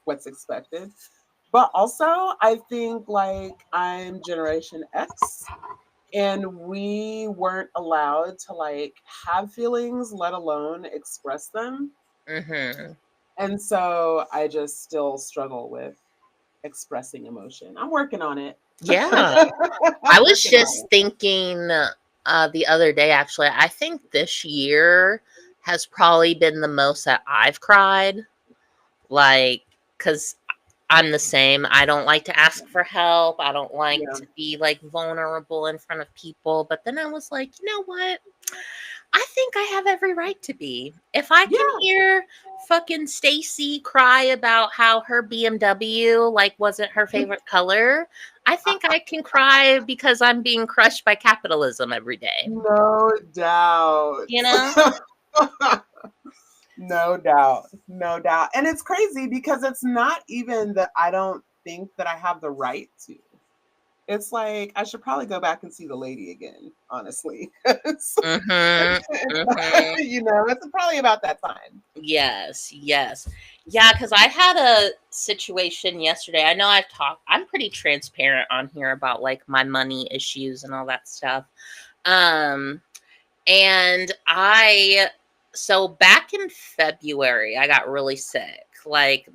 what's expected. But also, I think like I'm Generation X and we weren't allowed to like have feelings, let alone express them. Mm-hmm. And so I just still struggle with expressing emotion. I'm working on it. Yeah. I'm I was working on just it. thinking the other day, actually, I think this year has probably been the most that I've cried. Like, because I'm the same. I don't like to ask for help. I don't like Yeah. to be like vulnerable in front of people. But then I was like, you know what? I think I have every right to be. If I can Yeah. hear fucking Stacy cry about how her BMW like wasn't her favorite color, I think I can cry because I'm being crushed by capitalism every day. No doubt. You know? No doubt. No doubt. And it's crazy because it's not even that I don't think that I have the right to. It's like I should probably go back and see the lady again, honestly. Mhm. Mhm. You know, it's probably about that time. Yes, yes. Yeah, because I had a situation yesterday. I know I'm pretty transparent on here about like my money issues and all that stuff. Um, and so back in February, I got really sick. Like,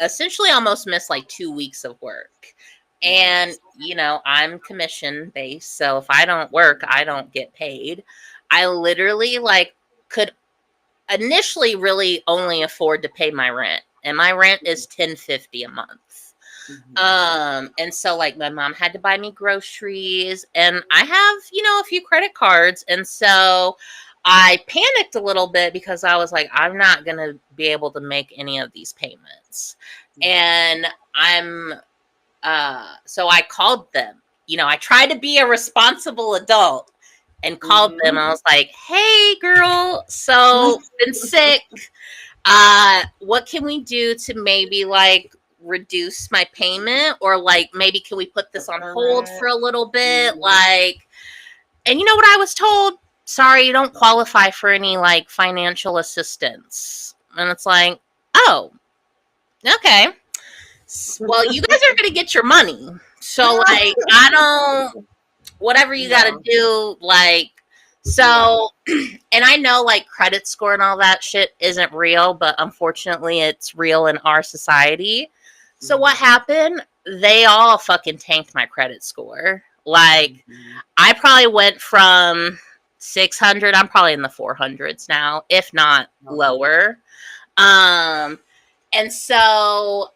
essentially almost missed like 2 weeks of work. And, Yikes. I'm commission based. So if I don't work, I don't get paid. I literally like could initially really only afford to pay my rent. And my rent is $10.50 a month. Mhm. And so like my mom had to buy me groceries and I have, a few credit cards. And so I panicked a little bit because I was like, I'm not gonna be able to make any of these payments. Mhm. And so I called them. I tried to be a responsible adult and called them. Mhm. I was like, hey girl, so been sick. What can we do to maybe like reduce my payment, or like maybe can we put this on hold Deferment. for a little bit? Mhm. Like, and you know what I was told? Sorry, you don't qualify for any like financial assistance. And it's like, oh, okay. Well, you guys are gonna get your money. So like, I don't, whatever you got to No. do, like, Yeah. so, and I know like credit score and all that shit isn't real, but unfortunately it's real in our society. So what Mhm. happened? They all fucking tanked my credit score. Like, Mhm. I probably went from 600, I'm probably in the 400s now, if not Okay. lower. Um, and so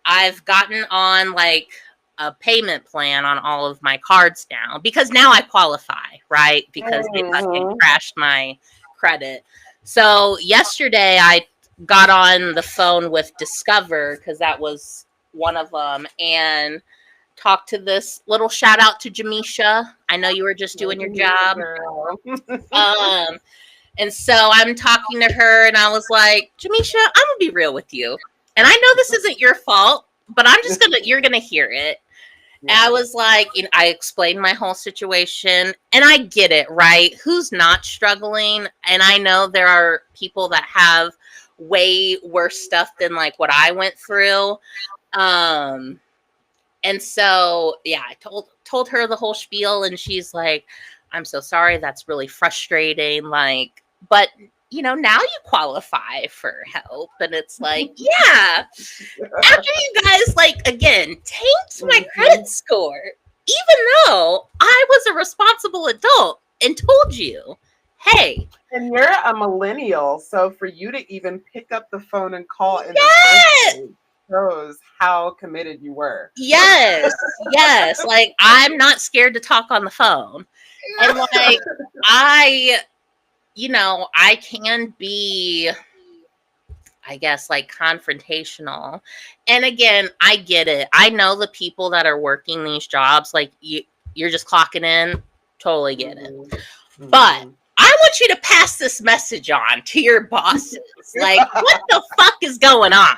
I've gotten on like a payment plan on all of my cards now because now I qualify, right? Because they fucking Mhm. crashed my credit. So yesterday I got on the phone with Discover because that was one of them and talked to this little shout out to Jamisha. I know you were just Hey, doing your Janisha job. girl. Um, and so I'm talking to her and I was like, Jamisha, I'm gonna be real with you. And I know this isn't your fault, but you're gonna hear it. And I Yeah. was like, I explained my whole situation and I get it, right? Who's not struggling? And I know there are people that have way worse stuff than like what I went through. Um, and so yeah, I told her the whole spiel and she's like, I'm so sorry, that's really frustrating. Like, but now you qualify for help. And it's like, yeah, after you guys like again tanked my Mhm. credit score, even though I was a responsible adult and told you, hey, And you're a millennial, so for you to even pick up the phone and call in the first yes, place shows how committed you were. yes, like I'm not scared to talk on the phone. And like I I can be, I guess, like confrontational. And again, I get it. I know the people that are working these jobs, like you're just clocking in. Totally get it. Mhm. But Mhm. I want you to pass this message on to your bosses. Like, what the fuck is going on?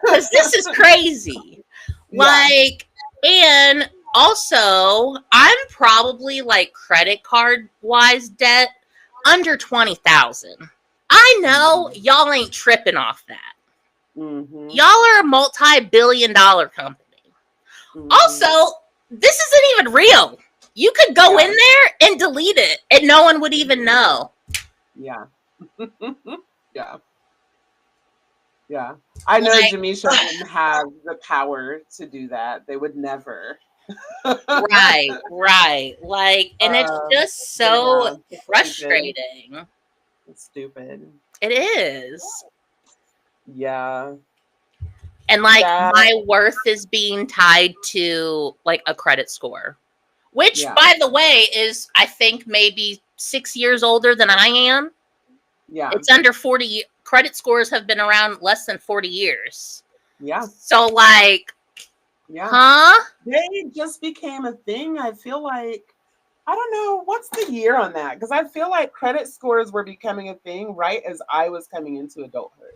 Because this is crazy. Yeah. Like, and also, I'm probably like credit card wise debt under 20,000. I know Mhm. y'all ain't tripping off that. Mm-hmm. Y'all are a multi-billion-dollar company. Mm-hmm. Also, this isn't even real. You could go in there and delete it, and no one would even know. Yeah. Yeah. Yeah. I know Like, Jamisha wouldn't have the power to do that. They would never. right. Like, and it's just But so yeah, it's stupid. frustrating. It's stupid. It is. Yeah. And like That, my worth is being tied to like a credit score, which yeah. by the way is I think maybe 6 years older than I am. Yeah. It's under 40. Credit scores have been around less than 40 years. Yeah. So like, Yeah. huh? They just became a thing. I feel like, I don't know, what's the year on that? Because I feel like credit scores were becoming a thing right as I was coming into adulthood.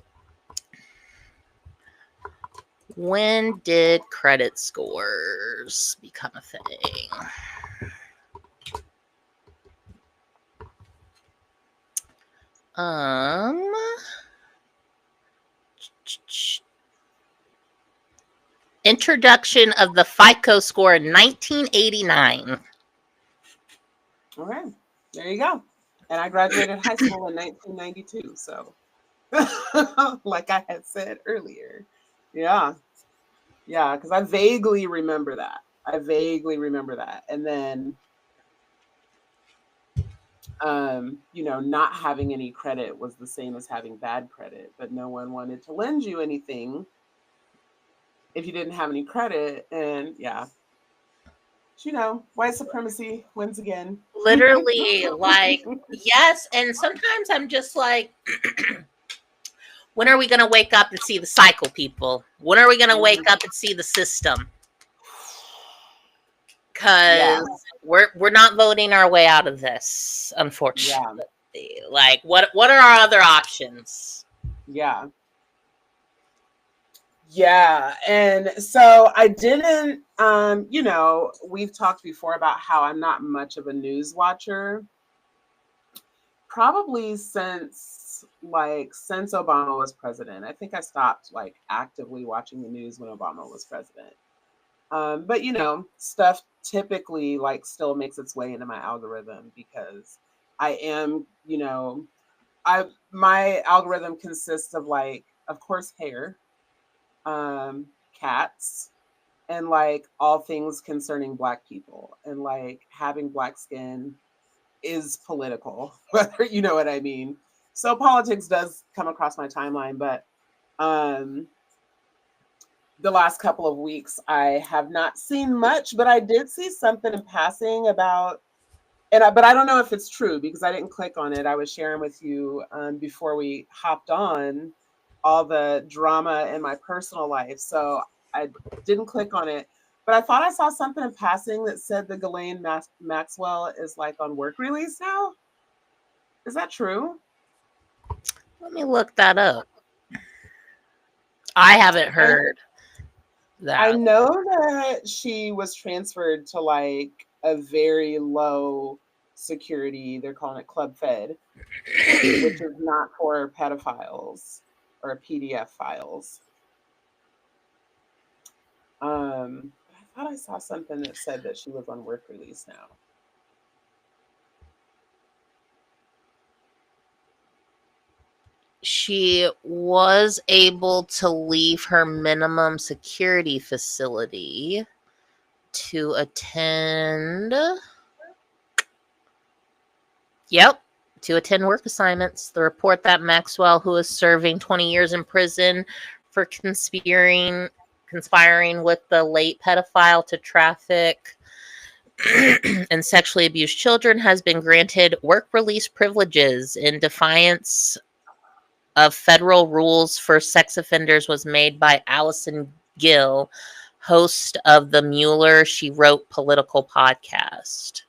When did credit scores become a thing? Introduction of the FICO score in 1989. Okay. There you go. And I graduated high school in 1992. So, like I had said earlier. Yeah. Yeah. Because I vaguely remember that. And then, not having any credit was the same as having bad credit, but no one wanted to lend you anything if you didn't have any credit. And yeah, white supremacy wins again. Literally, like, yes. And sometimes I'm just like, when are we going to wake up and see the cycle, people? When are we going to wake up and see the system? Yeah. Because we're not voting our way out of this, unfortunately. Like, what are our other options? Yeah. Yeah. And so I didn't, we've talked before about how I'm not much of a news watcher. Probably since Obama was president. I think I stopped like actively watching the news when Obama was president. But stuff typically like still makes its way into my algorithm because I am, my algorithm consists of like, of course, hair, cats, and like all things concerning Black people. And like having Black skin is political, whether you know what I mean. So politics does come across my timeline, but the last couple of weeks I have not seen much, but I did see something in passing about, but I don't know if it's true because I didn't click on it. I was sharing with you before we hopped on all the drama in my personal life, so I didn't click on it. But I thought I saw something in passing that said the Ghislaine Maxwell is like on work release now. Is that true? Let me look that up. I haven't heard that. I know that she was transferred to like a very low security, they're calling it Club Fed, which is not for pedophiles or PDF files. I thought I saw something that said that she was on work release now. She was able to leave her minimum security facility to attend. Yep, to attend work assignments. The report that Maxwell, who is serving 20 years in prison for conspiring with the late pedophile to traffic and sexually abuse children, has been granted work release privileges in defiance of federal rules for sex offenders, was made by Allison Gill, host of the Mueller, She Wrote political podcast.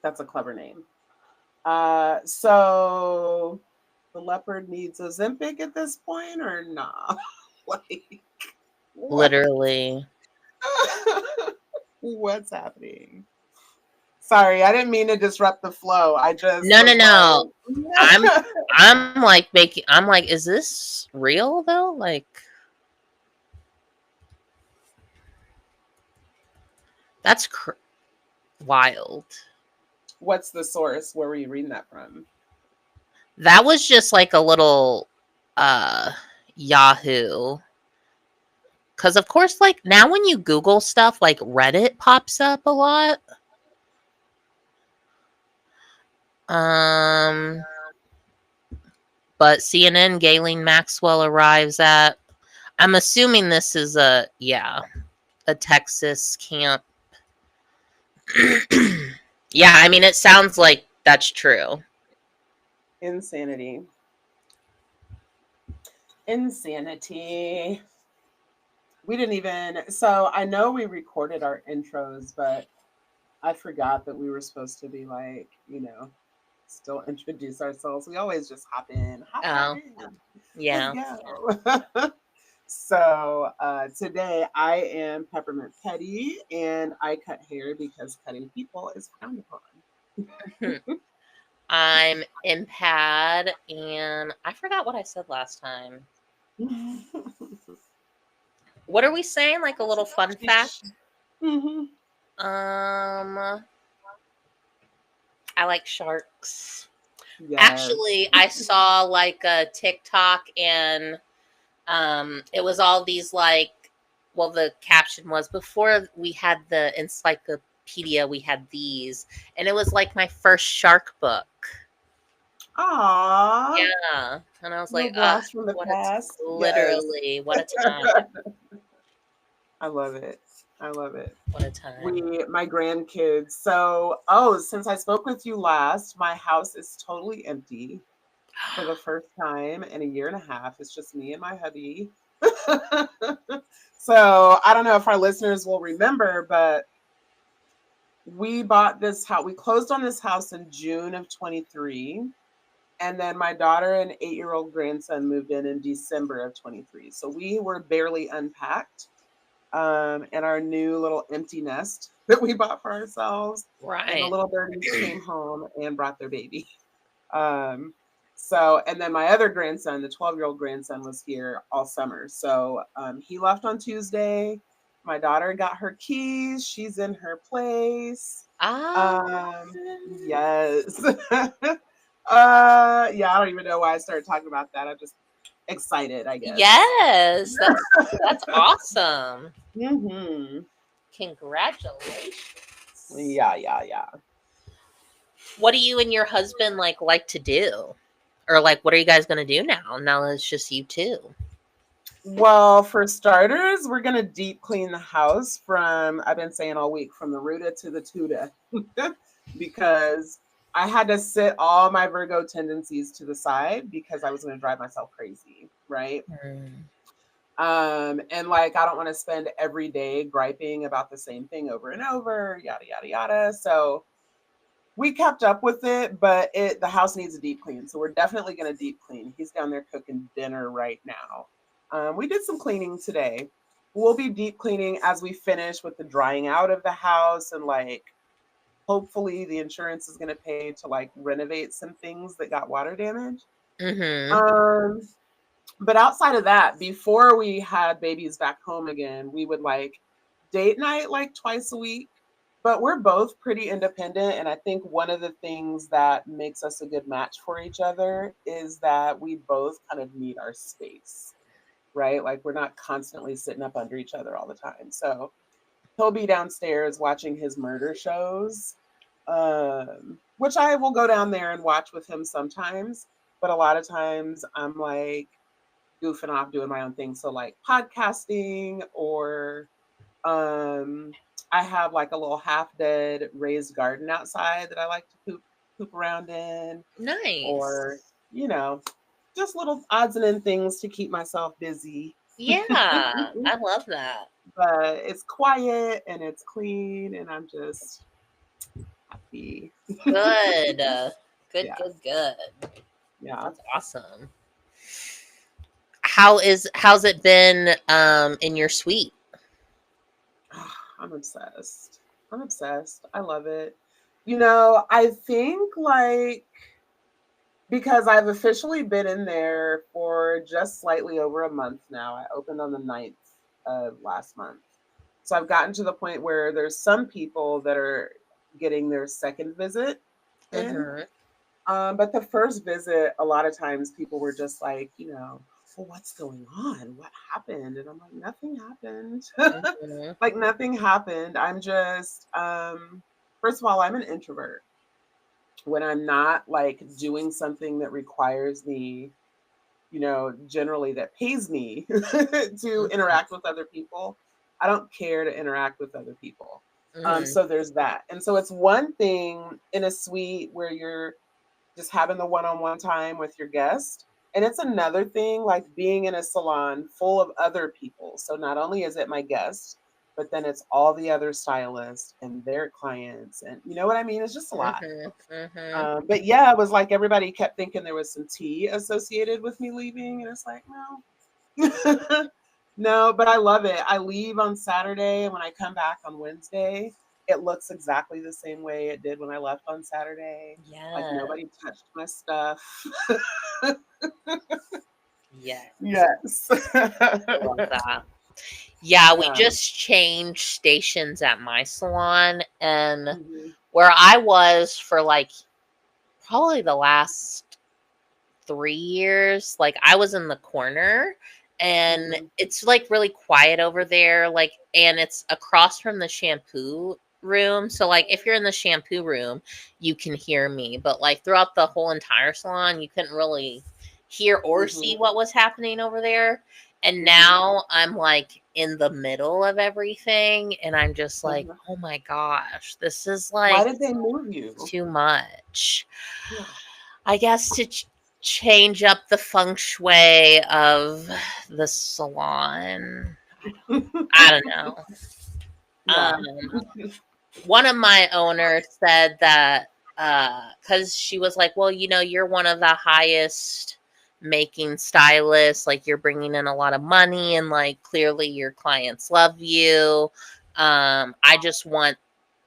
That's a clever name. So the leopard needs Ozempic at this point or not? Like, literally. What's happening? Sorry, I didn't mean to disrupt the flow. I just No, no, was no. I'm like, I'm like making. I'm like, is this real though? Like, that's wild. what's the source? Where were you reading that from? That was just like a little uh Yahoo. Cause of course, like now when you Google stuff, like Reddit pops up a lot. Um, but CNN Ghislaine Maxwell arrives at. I'm assuming this is a Texas camp. Yeah, I mean it sounds like that's true. Insanity. Insanity. We didn't even, so I know we recorded our intros, but I forgot that we were supposed to be like, still introduce ourselves. We always just hop in, hop right Oh, in. Let's yeah. go. So today I am Peppermint Petty and I cut hair because cutting people is frowned Hmm. I'm Impad, and I forgot what I said last time. upon. What are we saying? Like a little fun fact? Mhm. Um, I like sharks. Yes. Actually, I saw like a TikTok, and it was all these like, well, the caption was before we had the encyclopedia, we had these, and it was like my first shark book. Aww. Yeah, and I was Little like, ah, blast from the what a past. Yes. literally what a time, I love it. I love it. what a time. My grandkids. Since I spoke with you last, my house is totally empty for the first time in a year and a half. It's just me and my hubby. So I don't know if our listeners will remember, but we bought this house. We closed on this house in June of 23. And then my daughter and 8-year-old grandson moved in December of 23. So we were barely unpacked in our new little empty nest that we bought for ourselves. And the Right. little birdies came home and brought their baby. Um, and then my other grandson, the 12-year-old grandson, was here all summer. So he left on Tuesday. My daughter got her keys. She's in her place. Ah, Yes. Yeah, I don't even know why I started talking about that. I'm just excited, I guess. yes, that's awesome. Hmm. Congratulations. Yeah, yeah, yeah. What do you and your husband like to do? Or like what are you guys gonna do now? Now that it's just you two. Well, for starters, we're gonna deep clean the house from, I've been saying all week, from the Ruta to the Tuta, because I had to sit all my Virgo tendencies to the side because I was gonna drive myself crazy, right? Mm. And like I don't want to spend every day griping about the same thing over and over, yada yada yada. So we kept up with it, but the house needs a deep clean. So we're definitely gonna deep clean. He's down there cooking dinner right now. We did some cleaning today. We'll be deep cleaning as we finish with the drying out of the house and like hopefully the insurance is gonna pay to like renovate some things that got water damage. Mhm. Um, but outside of that, before we had babies back home again, we would like date night like twice a week. But we're both pretty independent. And I think one of the things that makes us a good match for each other is that we both kind of need our space, right? Like we're not constantly sitting up under each other all the time. So he'll be downstairs watching his murder shows, which I will go down there and watch with him sometimes. But a lot of times I'm like, goofing off doing my own thing. So like podcasting or I have like a little half dead raised garden outside that I like to poop around in Nice. or just little odds and end things to keep myself busy. Yeah, I love that. But it's quiet and it's clean and I'm just happy. Good. Good, Yeah. good, good. Yeah. That's awesome. How's it been in your suite? I'm obsessed. I'm obsessed. I love it. I think like because I've officially been in there for just slightly over a month now. I opened on the 9th of last month. So I've gotten to the point where there's some people that are getting their second visit in. Mm-hmm. But the first visit, a lot of times people were just like, well, what's going on? What happened? And I'm like, nothing happened. Mm-hmm. Like nothing happened. I'm just, first of all, I'm an introvert. When I'm not like doing something that requires me, generally that pays me to interact with other people, I don't care to interact with other people. Mm-hmm. So there's that. And so it's one thing in a suite where you're just having the one-on-one time with your guest. And it's another thing like being in a salon full of other people. So not only is it my guest, but then it's all the other stylists and their clients. And you know what I mean? It's just a lot. Mm-hmm. Mm-hmm. But yeah, it was like everybody kept thinking there was some tea associated with me leaving. And it's like, no. No, but I love it. I leave on Saturday, and when I come back on Wednesday, it looks exactly the same way it did when I left on Saturday. Like Yeah. nobody touched my stuff. Yeah. Yes. I love that. Yeah, we Yeah. just changed stations at my salon, and Mhm. where I was for like probably the last 3 years, like I was in the corner, and Mhm. it's like really quiet over there, like, and it's across from the shampoo room. So like if you're in the shampoo room, you can hear me, but like throughout the whole entire salon, you couldn't really hear or see Mhm. what was happening over there. And Mhm. now I'm like in the middle of everything, and I'm just like, Mhm. oh my gosh, this is Why like did they move you? too much. Yeah. I guess to change up the feng shui of the salon. I don't know. Yeah. One of my owners said that because she was like, well, you're one of the highest making stylists, like you're bringing in a lot of money, and like clearly your clients love you. I just want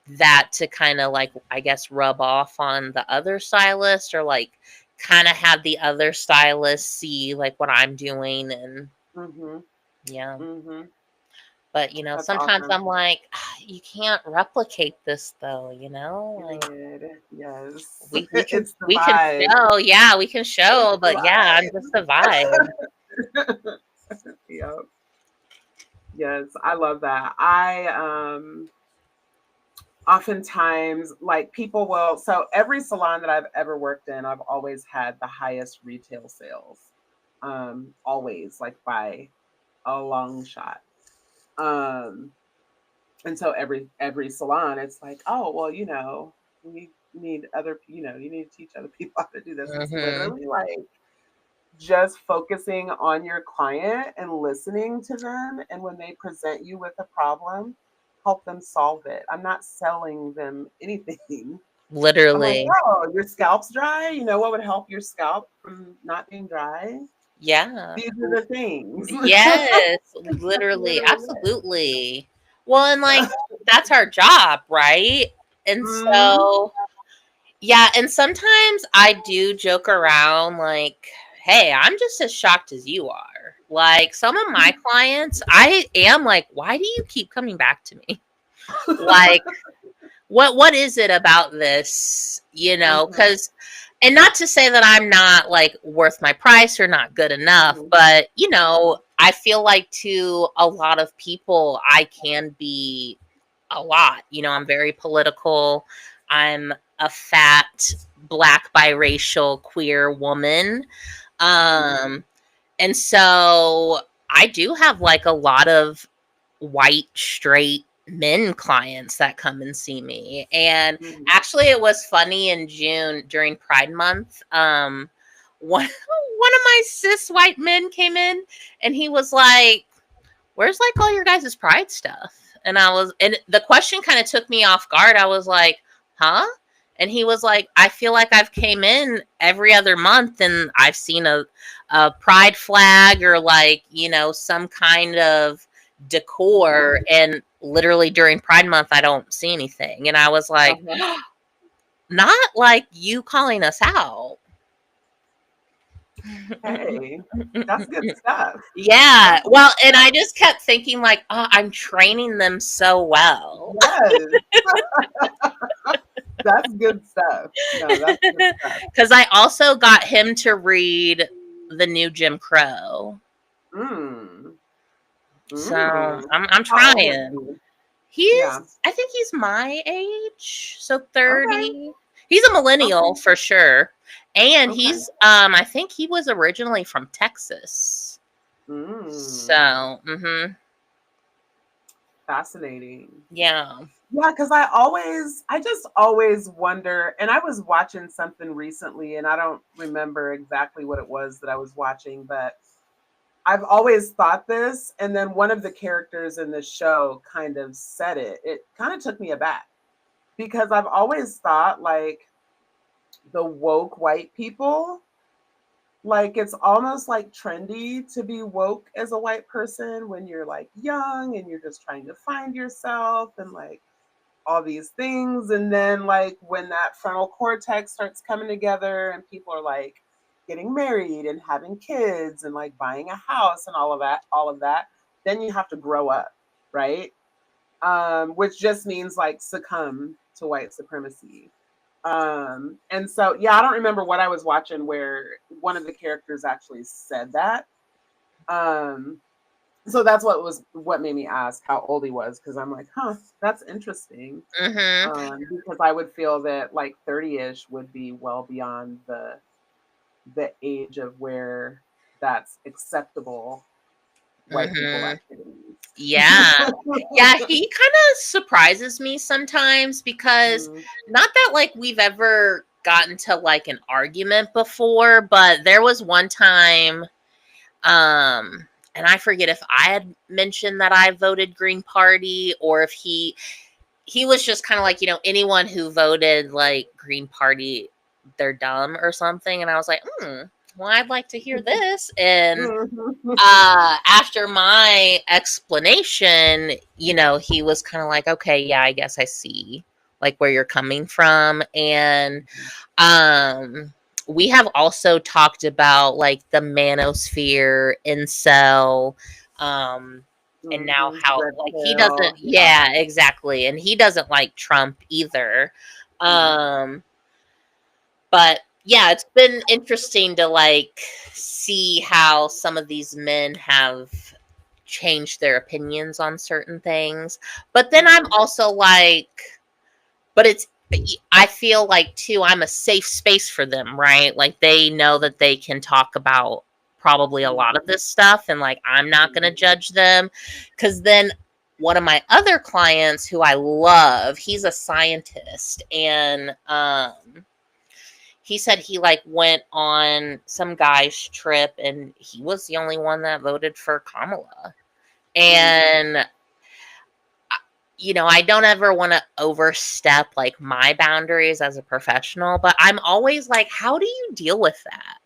that to kind of like, I guess, rub off on the other stylist, or like kind of have the other stylist see like what I'm doing. And Mhm. yeah, Mhm. but That's sometimes awesome. I'm like, you can't replicate this though, like Period. Yes. we can It's the we can vibe. show, yeah, we can It's show, the but yeah, I'm just a vibe. vibe. Yep. Yes, I love that. I oftentimes like people will so every salon that I've ever worked in, I've always had the highest retail sales. Always like by a long shot. Um and so every salon it's like, oh well, we need other, you need to teach other people how to do this. It's Hmm. literally like just focusing on your client and listening to them. And when they present you with a problem, help them solve it. I'm not selling them anything. I'm like, Literally. oh, your scalp's dry. You know what would help your scalp from not being dry? Yeah. These are the things. Yes, That's literally, literally absolutely. Well, and like that's our job, right? And it. so, yeah, and sometimes I do joke around like, hey, I'm just as shocked as you are. Like some of my clients, I am like, why do you keep coming back to me? Like, what is it about this, Mhm, cuz and not to say that I'm not like worth my price or not good enough, mhm, but I feel like to a lot of people I can be a lot. I'm very political. I'm a fat black biracial queer woman. mhm, um and so I do have like a lot of white straight men clients that come and see me. And mhm, actually it was funny in June during Pride Month. One one of my cis white men came in, and he was like, where's like all your guys' pride stuff? And the question kind of took me off guard. I was like, huh? And he was like, I feel like I've came in every other month and I've seen a pride flag, or like, some kind of decor. mhm, And literally during Pride Month, I don't see anything. And I was like, uh-huh. Not like you calling us out. Hey, that's good stuff. Yeah. That's good Well, and I stuff. just kept thinking, like, oh, I'm training them so well. Yes, that's good stuff. No, that's good stuff. Because I also got him to read the new Jim Crow. Mm. So Mm. I'm How old is trying. he? Yeah. I think he's my age, so Okay. 30. He's a millennial Okay. for sure. And Okay. he's I think he was originally from Texas. Mm. So, mhm. Fascinating. Yeah. Yeah, because I just always wonder, and I was watching something recently, and I don't remember exactly what it was that I was watching, but I've always thought this, and then one of the characters in the show kind of said it. It kind of took me aback because I've always thought like the woke white people, like it's almost like trendy to be woke as a white person when you're like young and you're just trying to find yourself and like all these things. And then like when that frontal cortex starts coming together and people are like getting married and having kids and like buying a house and all of that, then you have to grow up, right? Which just means like succumb to white supremacy. And so yeah, I don't remember what I was watching where one of the characters actually said that. Um, so that's what made me ask how old he was, because I'm like, huh, that's interesting. Mhm. Because I would feel that like 30-ish would be well beyond the age of where that's acceptable white people Mhm. activities. Yeah. Yeah, he kind of surprises me sometimes because Mm, not that like we've ever gotten to like an argument before, but there was one time and I forget if I had mentioned that I voted Green Party or if he was just kind of like, anyone who voted like Green Party, they're dumb or something. And I was like, well, I'd like to hear this. And mhm. after my explanation, he was kind of like, okay, yeah, I guess I see like where you're coming from. And um we have also talked about like the manosphere, incel, um and now Mhm. how Red like he doesn't, pill, yeah. yeah, exactly, and he doesn't like Trump either. Mm, um but yeah, it's been interesting to like see how some of these men have changed their opinions on certain things. But then I'm mm, also like, but I feel like too I'm a safe space for them, right? Like they know that they can talk about probably a lot of mhm, this stuff and like I'm not going to mhm, judge them, cuz then one of my other clients who I love, he's a scientist, and he said he like went on some guy's trip and he was the only one that voted for Kamala. mhm, And I don't ever want to overstep like my boundaries as a professional, but I'm always like, how do you deal with that?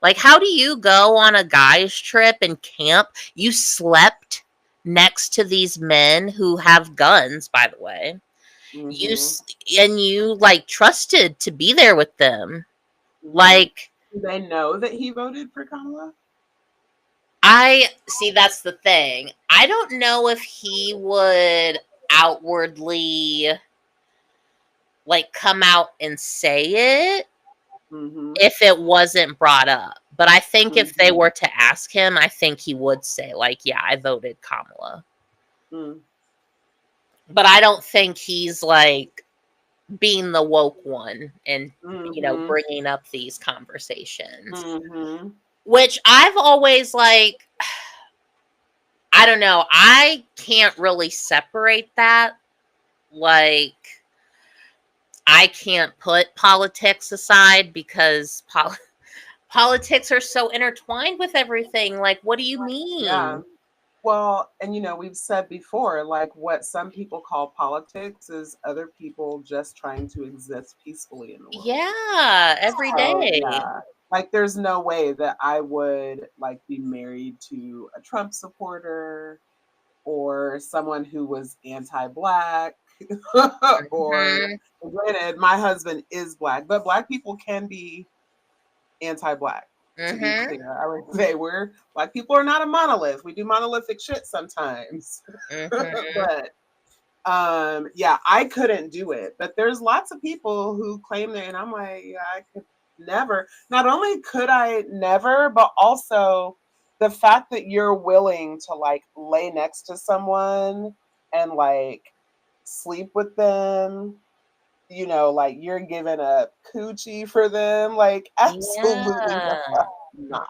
Like, how do you go on a guy's trip and camp? You slept next to these men who have guns, by the way. You mhm, s- and you like trusted to be there with them. mhm. Like, Do they know that he voted for Kamala? I see, that's the thing. I don't know if he would outwardly like come out and say it Mhm, if it wasn't brought up. But I think if they mhm, were to ask him, I think he would say, like, yeah, I voted Kamala. mm, But I don't think he's like being the woke one and, mhm, bringing up these conversations, mhm, which I've always like, I don't know, I can't really separate that. Like, I can't put politics aside because politics are so intertwined with everything. Like, what do you yeah. mean? Well, and we've said before, like what some people call politics is other people just trying to exist peacefully in the world. Yeah, every So day. yeah, like there's no way that I would like be married to a Trump supporter or someone who was anti-black. or granted, my husband is Black, but Black people can be anti-Black. To be clear, I would say Black people are not a monolith. We do monolithic shit sometimes, but yeah, I couldn't do it. But there's lots of people who claim that, and I'm like, yeah, I could never. Not only could I never, but also the fact that you're willing to like lay next to someone and like sleep with them, you know, like you're giving a coochie for them, like absolutely not.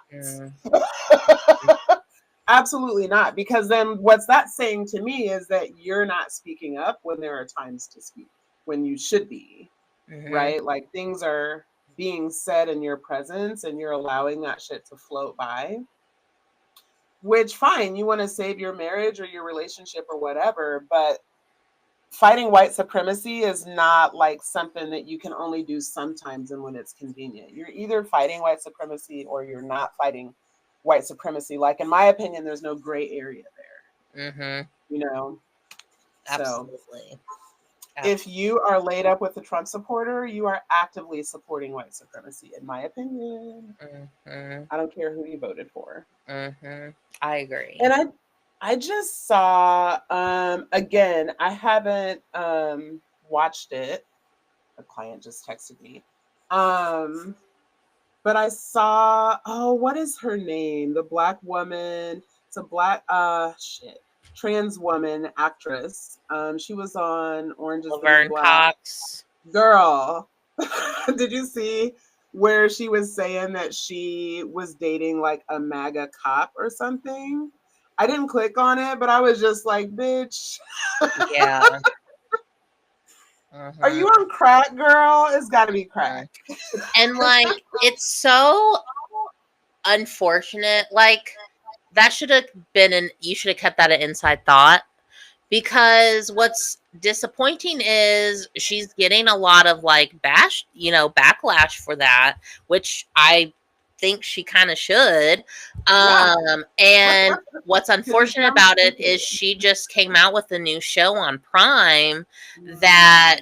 Absolutely not. Because then what's that saying to me is that you're not speaking up when there are times to speak, when you should be, right? Like things are being said in your presence and you're allowing that shit to float by. Which, fine, you want to save your marriage or your relationship or whatever, but fighting white supremacy is not like something that you can only do sometimes and when it's convenient. You're either fighting white supremacy or you're not fighting white supremacy. Like, in my opinion, there's no gray area there. You know? Absolutely. So, if you are laid up with a Trump supporter, you are actively supporting white supremacy, in my opinion. I don't care who you voted for. I agree. And I just saw, again, I haven't watched it. A client just texted me. But I saw, oh, what is her name? The Black woman. It's a Black, trans woman actress. She was on Orange is the New Black. Cox. Girl, did you see where she was saying that she was dating like a MAGA cop or something? I didn't click on it, but I was just like, bitch. Yeah. Are you on crack, girl? It's got to be crack. And like, it's so unfortunate. Like, that should have been you should have kept that an inside thought, because what's disappointing is she's getting a lot of like backlash for that, which I think she kind of should. And what's unfortunate about it is she just came out with a new show on Prime that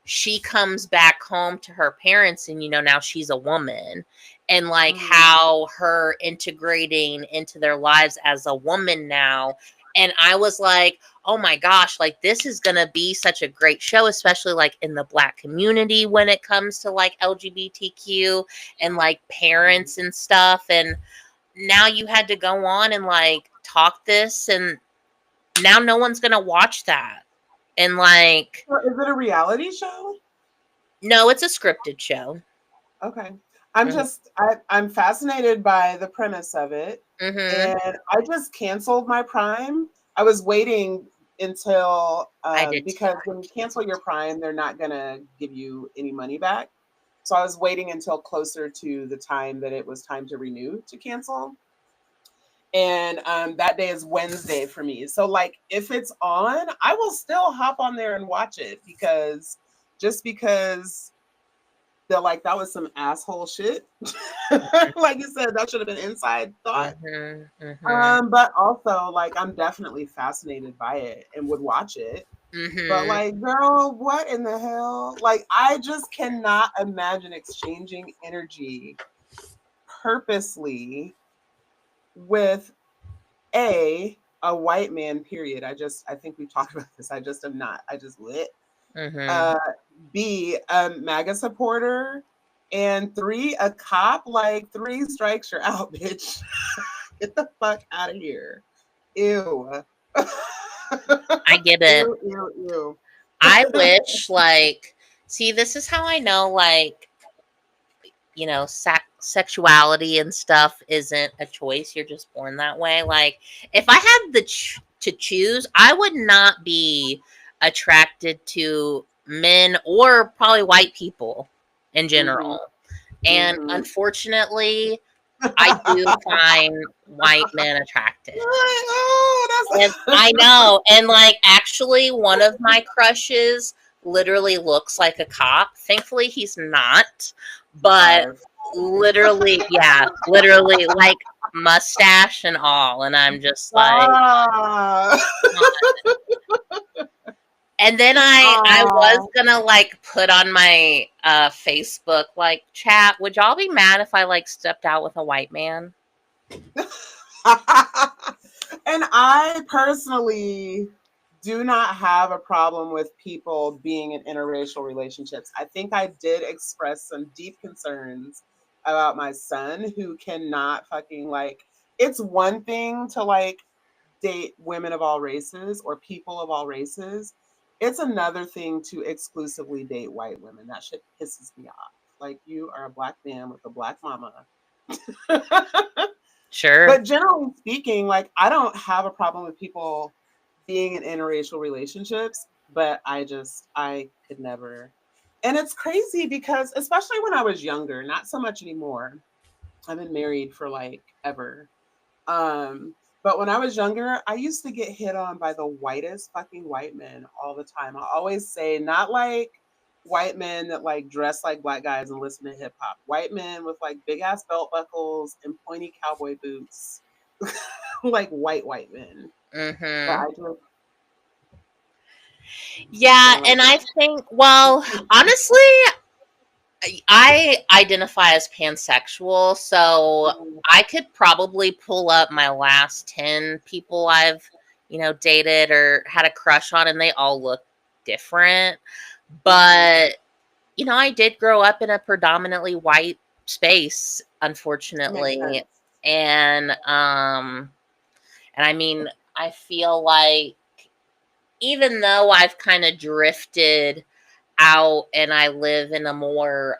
she comes back home to her parents, and now she's a woman, and like how her integrating into their lives as a woman now. And I was like, oh my gosh, like this is going to be such a great show, especially like in the Black community when it comes to like LGBTQ and like parents and stuff. And now you had to go on and like talk this, and now no one's going to watch that. And like, is it a reality show? No, it's a scripted show. Okay. I'm fascinated by the premise of it. And I just canceled my Prime. I was waiting until because when you cancel your Prime, they're not gonna give you any money back. So I was waiting until closer to the time that it was time to renew to cancel. And that day is Wednesday for me. So like if it's on, I will still hop on there and watch it, because they're like, that was some asshole shit. Like you said, that should have been inside thought. But also, like, I'm definitely fascinated by it and would watch it. But like, girl, what in the hell? Like, I just cannot imagine exchanging energy purposely with a white man, period. I think we've talked about this. I just am not. I just lit. B, a MAGA supporter, and 3, a cop. Like 3 strikes, you're out, bitch. Get the fuck out of here. Ew. I get it. Ew. I wish, like, see, this is how I know, like, sexuality and stuff isn't a choice. You're just born that way. Like, if I had to choose, I would not be attracted to men or probably white people in general. And unfortunately, I do find white men attractive. And I know. And like, actually, one of my crushes literally looks like a cop. Thankfully, he's not. But literally, like mustache and all. And I'm just like, And then I was Oh. gonna like put on my Facebook like chat. Would y'all be mad if I like stepped out with a white man? And I personally do not have a problem with people being in interracial relationships. I think I did express some deep concerns about my son who cannot fucking like, it's one thing to like date women of all races or people of all races. It's another thing to exclusively date white women. That shit pisses me off. Like, you are a black man with a black mama. Sure. But generally speaking, like, I don't have a problem with people being in interracial relationships, but I could never. And it's crazy because, especially when I was younger, not so much anymore. I've been married for like ever. But when I was younger, I used to get hit on by the whitest fucking white men all the time. I always say, not like white men that like dress like black guys and listen to hip hop. White men with like big ass belt buckles and pointy cowboy boots, like white men. But Mm-hmm. I just Yeah, don't like and I think, well, it. honestly, I identify as pansexual, so I could probably pull up my last 10 people I've, dated or had a crush on, and they all look different. But, I did grow up in a predominantly white space, Makes unfortunately. sense. And I mean, I feel like even though I've kind of drifted out and I live in a more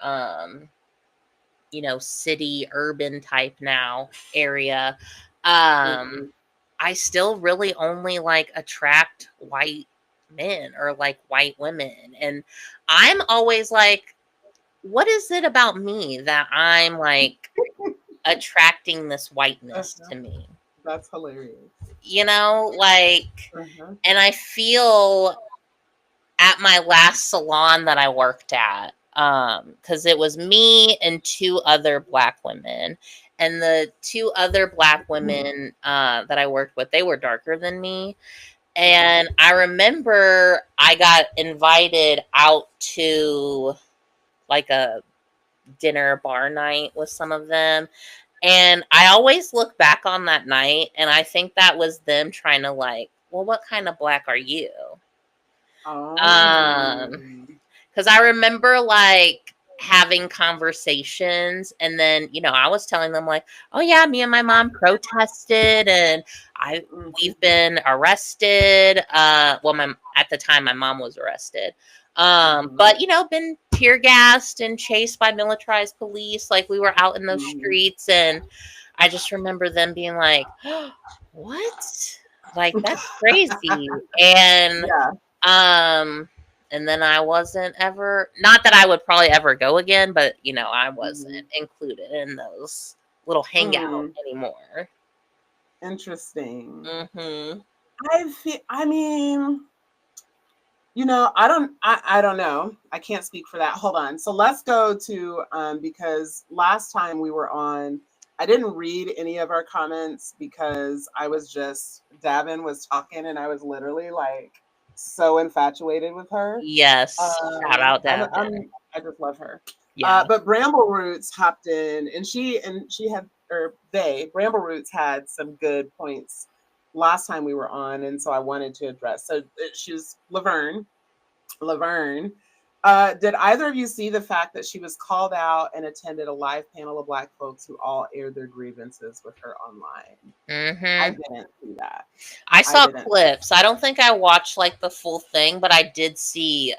city urban type now area, Mhm. I still really only like attract white men or like white women. And I'm always like, what is it about me that I'm like attracting this whiteness Uh-huh. to me? That's hilarious. Like, Uh-huh. and I feel at my last salon that I worked at, because it was me and two other black women. And the two other black women that I worked with, they were darker than me. Uh-huh. And I remember I got invited out to like a dinner bar night with some of them. And I always look back on that night and I think that was them trying to like, well, what kind of black are you? Oh. Um, because I remember like having conversations and then, I was telling them like, oh yeah, me and my mom protested and Mhm. we've been arrested. Well, my at the time my mom was arrested. Mhm. But been tear gassed and chased by militarized police. Like we were out in those Mhm. streets and I just remember them being like, what? Like that's crazy. Yeah. Um, and then I wasn't ever, not that I would probably ever go again, but I wasn't Mhm. included in those little hangout Mm. anymore. Interesting. Mm-hmm. I mean, I don't know. I can't speak for that. Hold on. So let's go to because last time we were on, I didn't read any of our comments because I was just Davin was talking and I was literally like so infatuated with her. Yes. Shout out Davin. I just love her. Yeah. But Bramble Roots hopped in and she had or they Bramble Roots had some good points last time we were on, and so I wanted to address. So she's Laverne. Did either of you see the fact that she was called out and attended a live panel of Black folks who all aired their grievances with her online? I Mm-hmm. didn't see that. I I saw didn't. clips. I don't think I watched like the full thing, but I did see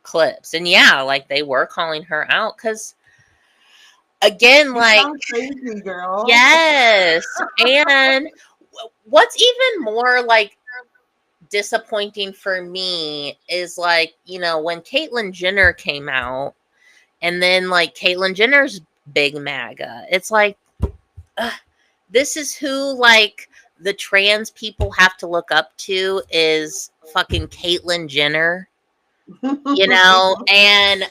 clips. And yeah, like they were calling her out because again, You like sound crazy, girl. yes. And what's even more like disappointing for me is like, when Caitlyn Jenner came out and then like Caitlyn Jenner's big MAGA. It's like ugh, this is who like the trans people have to look up to is fucking Caitlyn Jenner, and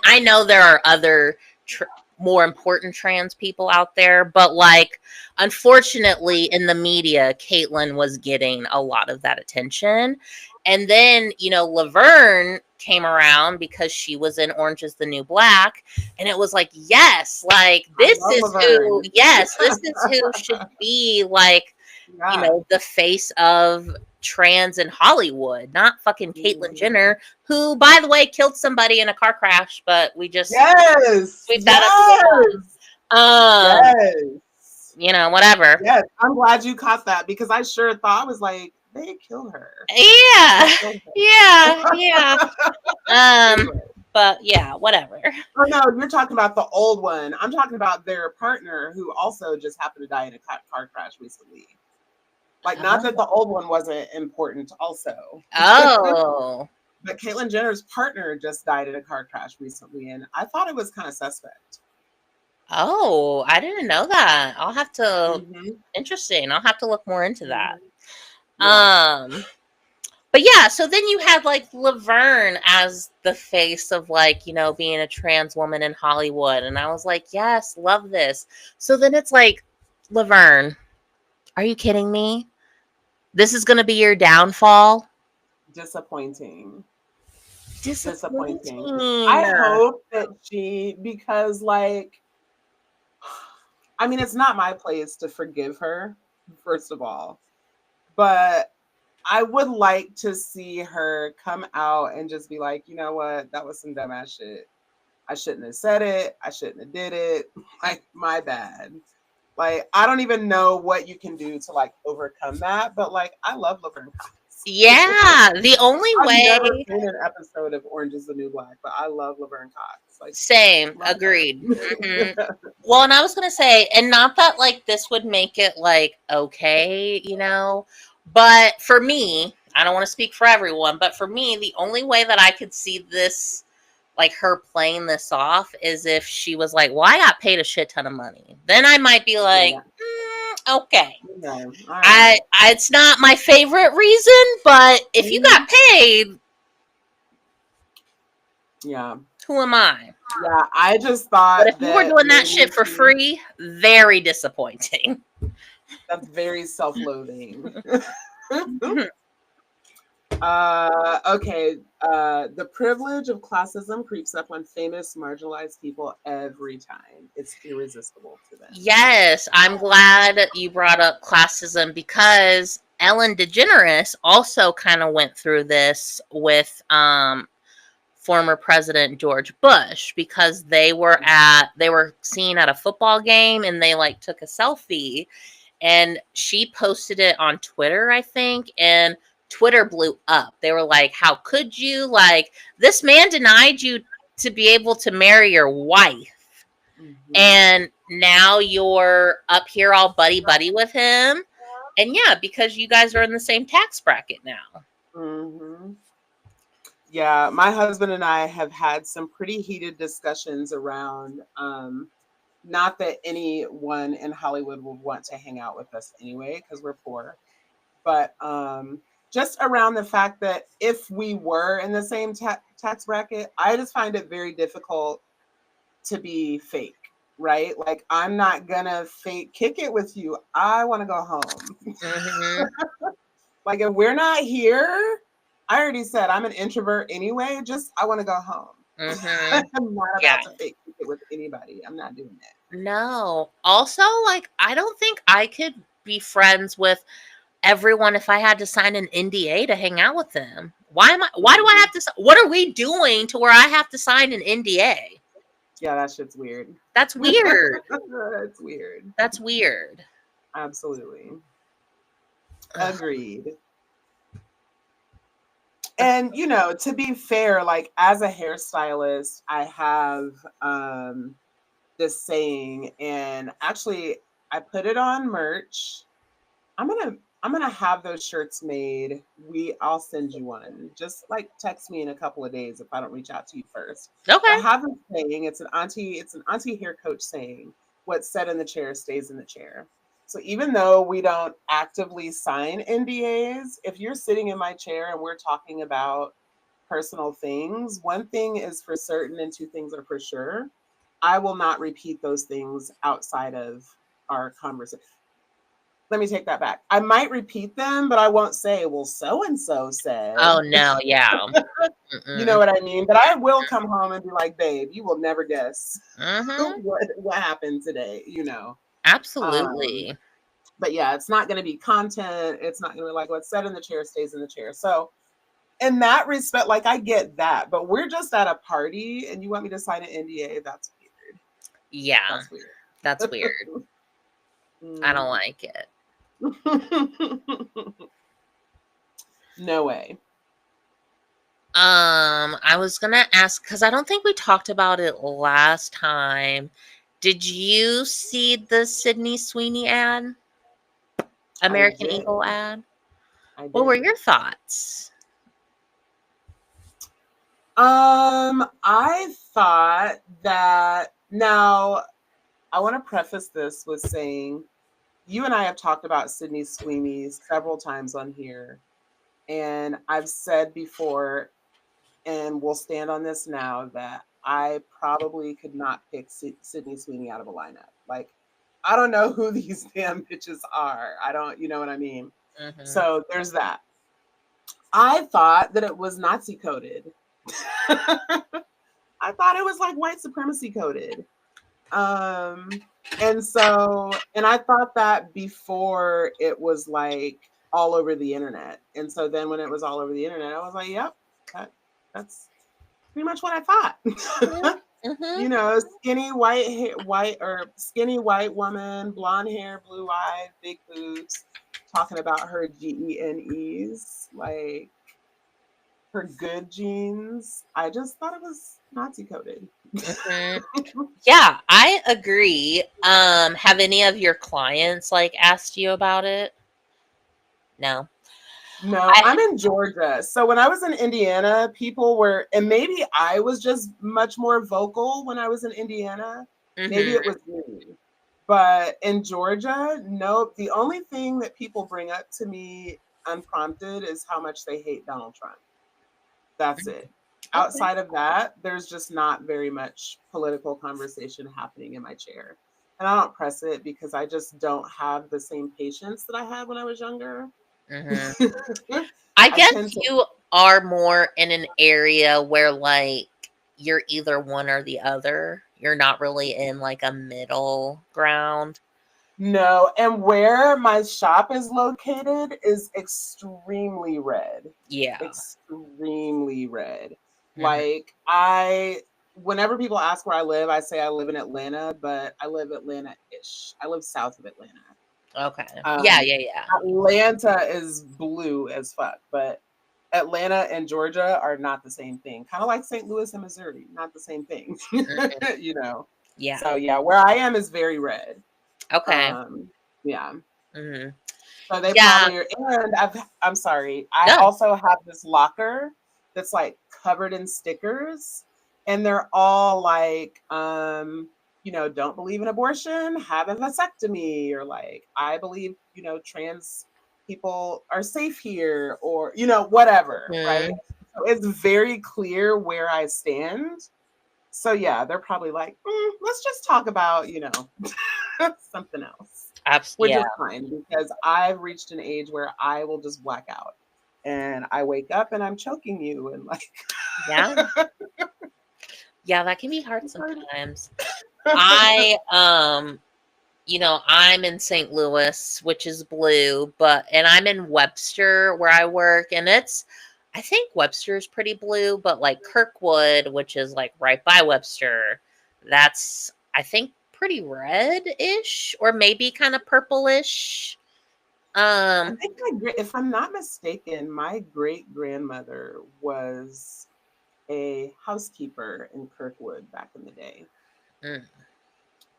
I know there are other more important trans people out there. But like, unfortunately, in the media, Caitlyn was getting a lot of that attention. And then, you know, Laverne came around because she was in Orange is the New Black. And it was like, yes, like I this love is who, Laverne. yes, this is who should be like, you Yeah. know, the face of trans in Hollywood, not fucking Caitlyn Mhm. Jenner, who, by the way, killed somebody in a car crash, but we just Yes. sweep that up. Yes. You know, whatever. Yes. I'm glad you caught that because I sure thought I was like, they killed her. Yeah. They killed her. Yeah. Anyway. But yeah, whatever. Oh no, you're talking about the old one. I'm talking about their partner who also just happened to die in a car crash recently. Like, not that the old one wasn't important, also. Oh. But Caitlyn Jenner's partner just died in a car crash recently, and I thought it was kind of suspect. Oh, I didn't know that. I'll have to. Mm-hmm. Interesting. I'll have to look more into that. Yeah. But yeah, so then you had like Laverne as the face of like, you know, being a trans woman in Hollywood. And I was like, yes, love this. So then it's like, Laverne, are you kidding me? This is going to be your downfall? Disappointing. Disappointing. I hope that because like, I mean, it's not my place to forgive her, first of all, but I would like to see her come out and just be like, you know what, that was some dumbass shit. I shouldn't have said it. I shouldn't have did it. Like, my bad. Like, I don't even know what you can do to like overcome that, but like, I love Laverne Cox. Yeah, the only I've way. never seen an episode of Orange is the New Black, but I love Laverne Cox. Like, Same, agreed. Well, and I was gonna say, and not that like this would make it like okay, you know, but for me, I don't want to speak for everyone, but for me, the only way that I could see this, like her playing this off, is if she was like, "Well, I got paid a shit ton of money." Then I might be like, "Okay." I It's not my favorite reason, but if you got paid, yeah, who am I? yeah. I just thought, but if you were doing that shit for free, very disappointing. That's very self-loathing. Okay. The privilege of classism creeps up on famous marginalized people every time. It's irresistible to them. Yes, I'm glad you brought up classism because Ellen DeGeneres also kind of went through this with former President George Bush, because they were seen at a football game and they like took a selfie, and she posted it on Twitter, I think, and Twitter blew up. They were like, "How could you? Like, this man denied you to be able to marry your wife, and now you're up here all buddy buddy with him." And yeah, because you guys are in the same tax bracket now. Mm-hmm. Yeah, my husband and I have had some pretty heated discussions around, not that anyone in Hollywood would want to hang out with us anyway, because we're poor, but just around the fact that if we were in the same tax bracket, I just find it very difficult to be fake, right? Like, I'm not gonna fake kick it with you. I want to go home. Like, if we're not here, I already said I'm an introvert anyway. Just, I want to go home. I'm not about to fake kick it with anybody. I'm not doing that. No. Also, like, I don't think I could be friends with everyone if I had to sign an NDA to hang out with them. Why do I have to? What are we doing to where I have to sign an NDA? Yeah, that shit's weird. That's weird. That's weird. That's weird. Absolutely. Agreed. And, you know, to be fair, like, as a hairstylist, I have this saying, and actually I put it on merch. I'm gonna have those shirts made. I'll send you one. Just like text me in a couple of days if I don't reach out to you first. Okay. I have a saying. It's an auntie hair coach saying, "What's said in the chair stays in the chair." So even though we don't actively sign NDAs, if you're sitting in my chair and we're talking about personal things, one thing is for certain and two things are for sure. I will not repeat those things outside of our conversation. Let me take that back. I might repeat them, but I won't say, well, so and so Oh said. no, yeah. You know Mm-mm. what I mean? But I will come home and be like, babe, you will never guess Mm-hmm. what happened today, you know. Um, Absolutely. but yeah, it's not going to be content. It's not going to be like what's said in the chair stays in the chair. So in that respect, like I get that, but we're just at a party and you want me to sign an NDA? That's weird. Yeah, That's weird. that's weird. I don't Mm. like it. No way. I was gonna ask because I don't think we talked about it last time. Did you see the Sydney Sweeney ad? I American did. Eagle ad? I What were did. your thoughts? I thought that now I want to preface this with saying you and I have talked about Sydney Sweeney several times on here. And I've said before, and we'll stand on this now, that I probably could not pick Sydney Sweeney out of a lineup. Like, I don't know who these damn bitches are. I don't, you know what I mean? Mm-hmm. So there's that. I thought that it was Nazi coded. I thought it was like white supremacy coded. Um, and I thought that before it was like all over the internet. And so then when it was all over the internet, I was like, yep, that's pretty much what I thought. Mm-hmm. You know, skinny white woman, blonde hair, blue eyed, big boobs, talking about her GENEs, like her good genes. I just thought it was Nazi coded. Mm-hmm. Yeah, I agree. Have any of your clients like asked you about it? No. No, I I'm in Georgia. So when I was in Indiana, people were, and maybe I was just much more vocal when I was in Indiana. Maybe it mm-hmm. was me. But in Georgia, no, the only thing that people bring up to me unprompted is how much they hate Donald Trump. That's it. Okay. Outside of that, there's just not very much political conversation happening in my chair. And I don't press it because I just don't have the same patience that I had when I was younger. Mm-hmm. I I guess tend to, you are more in an area where like you're either one or the other. You're not really in like a middle ground. no, and where my shop is located is extremely red. Yeah. Extremely red. Hmm. Like whenever people ask where I live, I say I live in Atlanta, but I live Atlanta-ish. I live south of Atlanta. Okay. Yeah, Um, yeah, yeah. Atlanta is blue as fuck, but Atlanta and Georgia are not the same thing. Kind of like St. Louis and Missouri, not the same thing. Mhm. You know. Yeah. So yeah, where I am is very red. Okay. Um, yeah. Hmm. So they Yeah. probably are, and I'm sorry. I No. also have this locker that's like covered in stickers, and they're all like, you know, don't believe in abortion, have a vasectomy, or like, I believe, you know, trans people are safe here, or you know, whatever, right? Mhm. So it's very clear where I stand. So yeah, they're probably like, let's just talk about, you know, something else, which Yeah. is fine because I've reached an age where I will just black out and I wake up and I'm choking you and like Yeah. Yeah, that can be hard sometimes. I I'm in St. Louis, which is blue, and I'm in Webster where I work, and I think Webster is pretty blue, but like Kirkwood, which is like right by Webster, that's, I think, pretty red-ish or maybe kind of purplish. I Um, think if I'm not mistaken, my great grandmother was a housekeeper in Kirkwood back in the day. mm,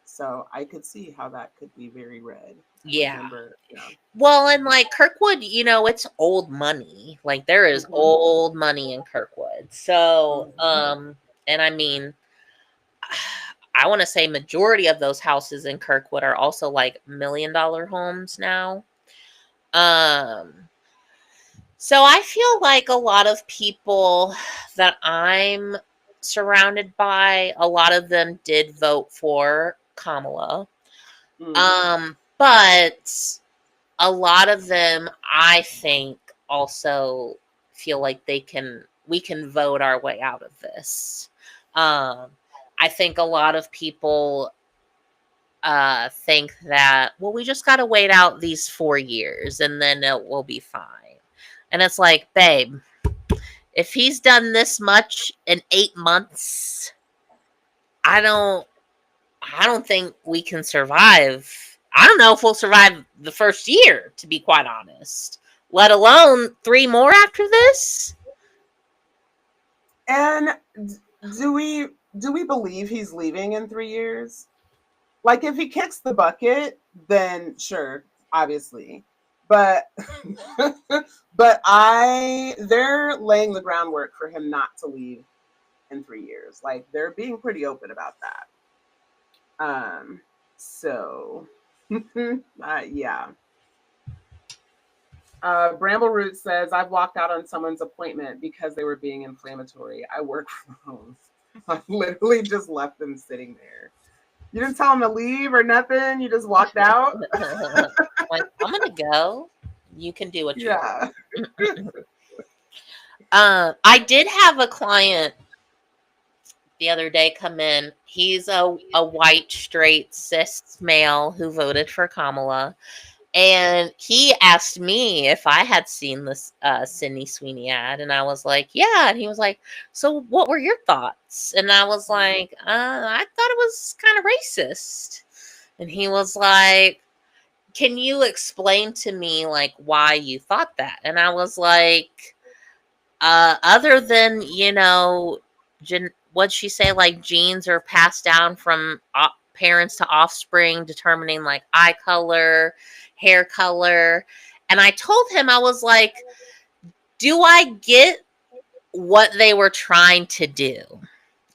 So I could see how that could be very red. I yeah. remember, yeah. Well, and like Kirkwood, it's old money. Like there is Hmm. old money in Kirkwood. So, Hmm. and I mean, I want to say majority of those houses in Kirkwood are also like $1 million homes now. Um, so I feel like a lot of people that I'm surrounded by, a lot of them did vote for Kamala. But a lot of them, I think, also feel like we can vote our way out of this. I think a lot of people think that, well, we just got to wait out these 4 years and then it will be fine. And it's like, babe, if he's done this much in 8 months, I don't think we can survive. I don't know if we'll survive the first year, to be quite honest, let alone 3 more after this. And do we believe he's leaving in 3 years? Like, if he kicks the bucket, then sure, obviously. But they're laying the groundwork for him not to leave in 3 years. Like, they're being pretty open about that. So yeah. Brambleroot says, I've walked out on someone's appointment because they were being inflammatory. I work from home. I literally just left them sitting there. You didn't tell them to leave or nothing. You just walked out. Like, I'm gonna go. You can do what you Yeah. I did have a client the other day come in. He's a white, straight, cis male who voted for Kamala. And he asked me if I had seen this Sydney Sweeney ad. And I was like, yeah. And he was like, so what were your thoughts? And I was like, I thought it was kind of racist. And he was like, can you explain to me, like, why you thought that? And I was like, other than, what'd she say? Like, genes are passed down from parents to offspring, determining, like, eye color, hair color. And I told him, I was like, do I get what they were trying to do?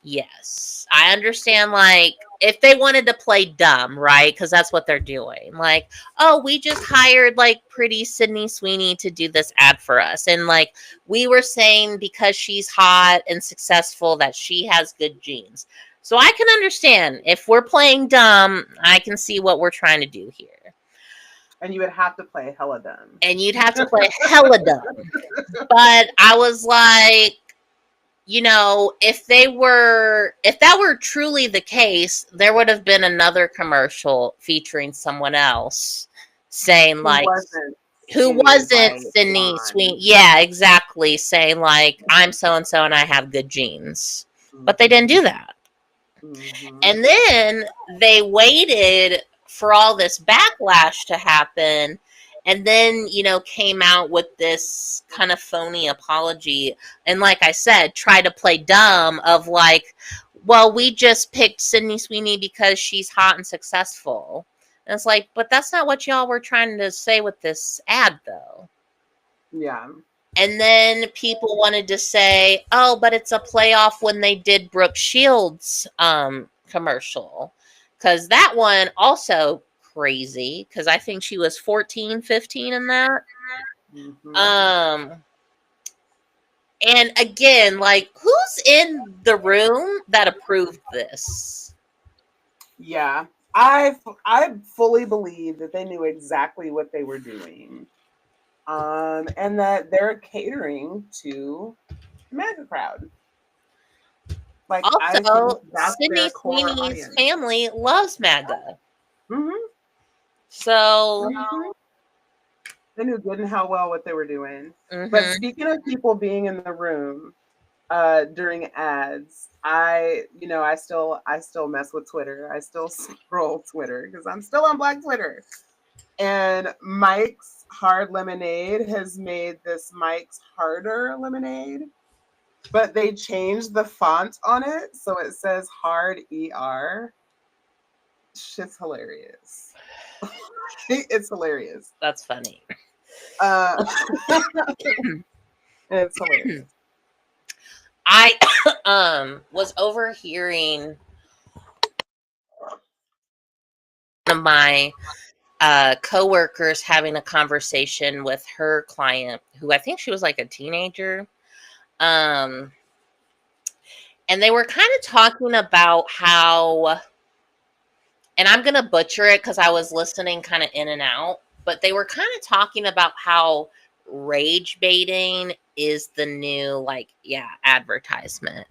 Yes. I understand, like, if they wanted to play dumb, right? Because that's what they're doing. Like, oh, we just hired, like, pretty Sydney Sweeney to do this ad for us. And, like, we were saying because she's hot and successful that she has good genes. So I can understand. If we're playing dumb, I can see what we're trying to do here. And you would have to play hella dumb. And you'd have to play hella dumb. But I was like, if that were truly the case, there would have been another commercial featuring someone else saying, like, who wasn't Sydney Sweeney. Yeah, exactly. Saying, like, I'm so-and-so and I have good genes. Mm-hmm. But they didn't do that. Mm-hmm. And then they waited for all this backlash to happen, and then, came out with this kind of phony apology. And like I said, try to play dumb of, like, well, we just picked Sydney Sweeney because she's hot and successful. And it's like, but that's not what y'all were trying to say with this ad, though. Yeah. And then people wanted to say, oh, but it's a playoff when they did Brooke Shields' commercial. Because that one also crazy, because I think she was 14, 15 in that. Mm-hmm. And again, like, who's in the room that approved this? Yeah, I fully believe that they knew exactly what they were doing, and that they're catering to the MAGA crowd. Like, also, Sydney Sweeney's family loves MAGA. Mm-hmm. So they knew good and how well what they were doing. Mm-hmm. But speaking of people being in the room during ads, I still mess with Twitter. I still scroll Twitter because I'm still on Black Twitter. And Mike's Hard Lemonade has made this Mike's Harder Lemonade. But they changed the font on it, so it says hard ER. Shit's hilarious. It's hilarious. That's funny. It's hilarious. I was overhearing one of my coworkers having a conversation with her client, who I think she was like a teenager. and they were kind of talking about how, and I'm going to butcher it because I was listening kind of in and out, but they were kind of talking about how rage baiting is the new, like, yeah, advertisement.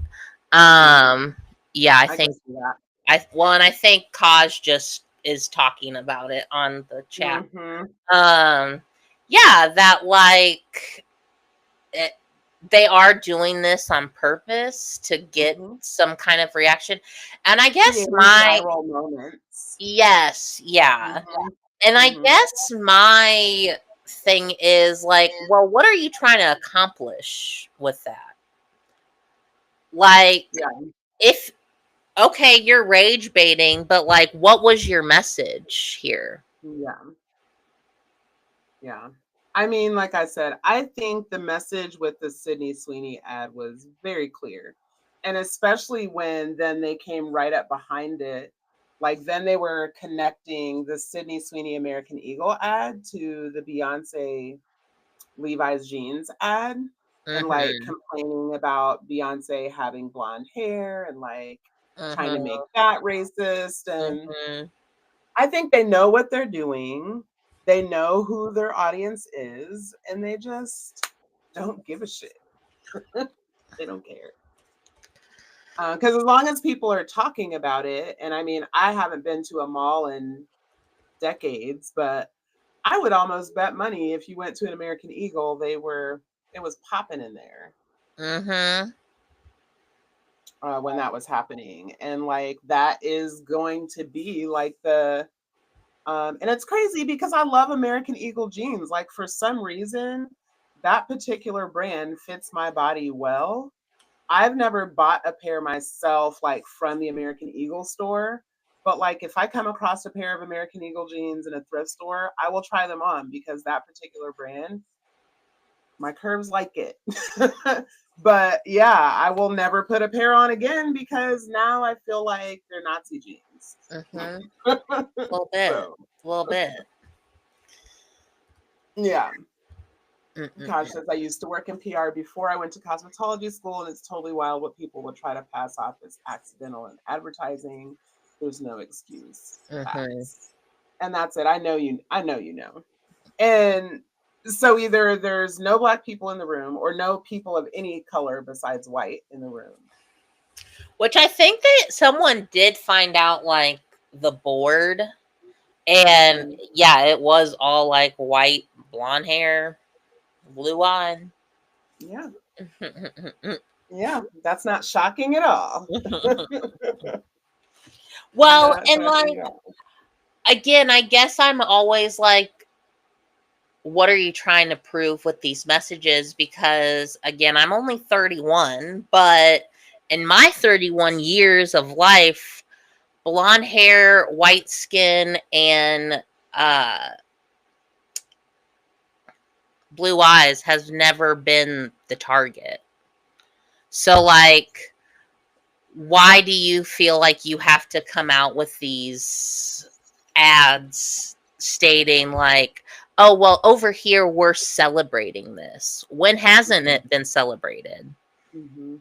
Um, yeah, I I can think see that. and I think Kaj just is talking about it on the chat. Mm-hmm. Yeah, that like it, they are doing this on purpose to get Mm-hmm. some kind of reaction. And I guess Creating my viral moments. yes, yeah. Mm-hmm. And I Mm-hmm. guess my thing is like, well, what are you trying to accomplish with that? Like, Yeah. if okay, you're rage baiting, but like, what was your message here? Yeah. Yeah. I mean, like I said, I think the message with the Sydney Sweeney ad was very clear. And especially when then they came right up behind it. Like then they were connecting the Sydney Sweeney American Eagle ad to the Beyonce Levi's jeans ad and like Mm-hmm. complaining about Beyonce having blonde hair and like trying to make Mm-hmm. that racist. And Mm-hmm. I think they know what they're doing. They know who their audience is, and they just don't give a shit. They don't care. Because as long as people are talking about it, and I mean, I haven't been to a mall in decades, but I would almost bet money if you went to an American Eagle, it was popping in there Mm-hmm. when that was happening, and like that is going to be like and it's crazy because I love American Eagle jeans. Like for some reason, that particular brand fits my body well. I've never bought a pair myself, like from the American Eagle store. But like if I come across a pair of American Eagle jeans in a thrift store, I will try them on because that particular brand, my curves like it. But yeah, I will never put a pair on again because now I feel like they're Nazi jeans. Mm-hmm. A little bit. So A little bit. yeah. Gosh, Mm-mm-mm. says I used to work in PR before I went to cosmetology school, and it's totally wild what people will try to pass off as accidental in advertising. There's no excuse. Mm-hmm. Facts. And that's it. I know you. I know you know. And so either there's no black people in the room, or no people of any color besides white in the room. Which I think that someone did find out, like, the board. And Mhm. yeah, it was all like white, blonde hair, blue eyed. Yeah, yeah. That's not shocking at all. Well, Not and shocking like, at all. again, I guess I'm always like, what are you trying to prove with these messages? Because again, I'm only 31, but in my 31 years of life, blonde hair, white skin, and uh, blue eyes has never been the target. So, like, why do you feel like you have to come out with these ads stating, like, oh, well, over here we're celebrating this? When hasn't it been celebrated? Mhm.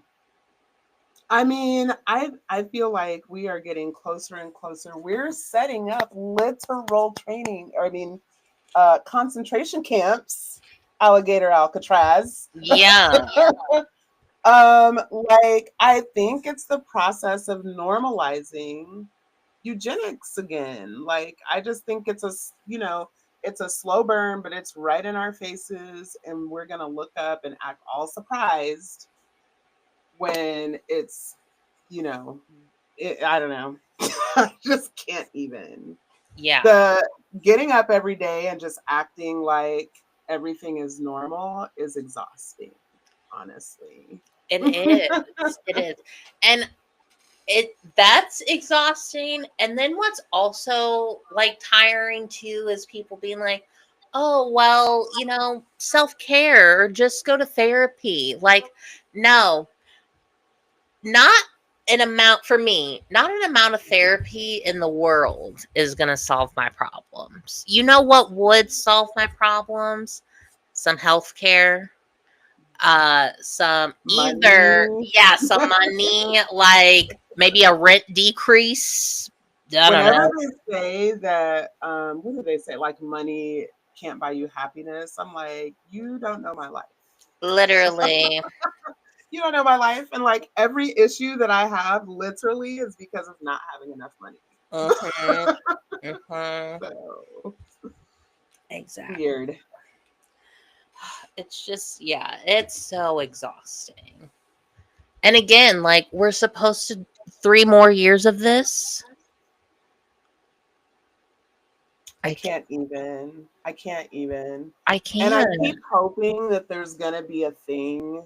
I mean, I feel like we are getting closer and closer. We're setting up literal training, or I mean, concentration camps, alligator Alcatraz. Yeah. Like I think it's the process of normalizing eugenics again. Like I just think it's a slow burn, but it's right in our faces, and we're gonna look up and act all surprised when it's, you know, I don't know. I just can't even. Yeah. The getting up every day and just acting like everything is normal is exhausting, honestly. It is. It is. And that's exhausting. And then what's also like tiring too is people being like, oh, well, self-care or just go to therapy. Like, no, not an amount for me, not an amount of therapy in the world is going to solve my problems. You know what would solve my problems? Some health care. some either, Money. yeah, some money, like maybe a rent decrease. I don't Whenever know. they say that, what do they say? Like money can't buy you happiness. I'm like, you don't know my life. Literally. You don't know my life. And like every issue that I have literally is because of not having enough money. Mm-hmm. Mm-hmm. So Exactly. weird. It's just, yeah, it's so exhausting. And again, like we're supposed to 3 more years of this. I I can't even. I can't even. I And I can. keep hoping that there's gonna be a thing,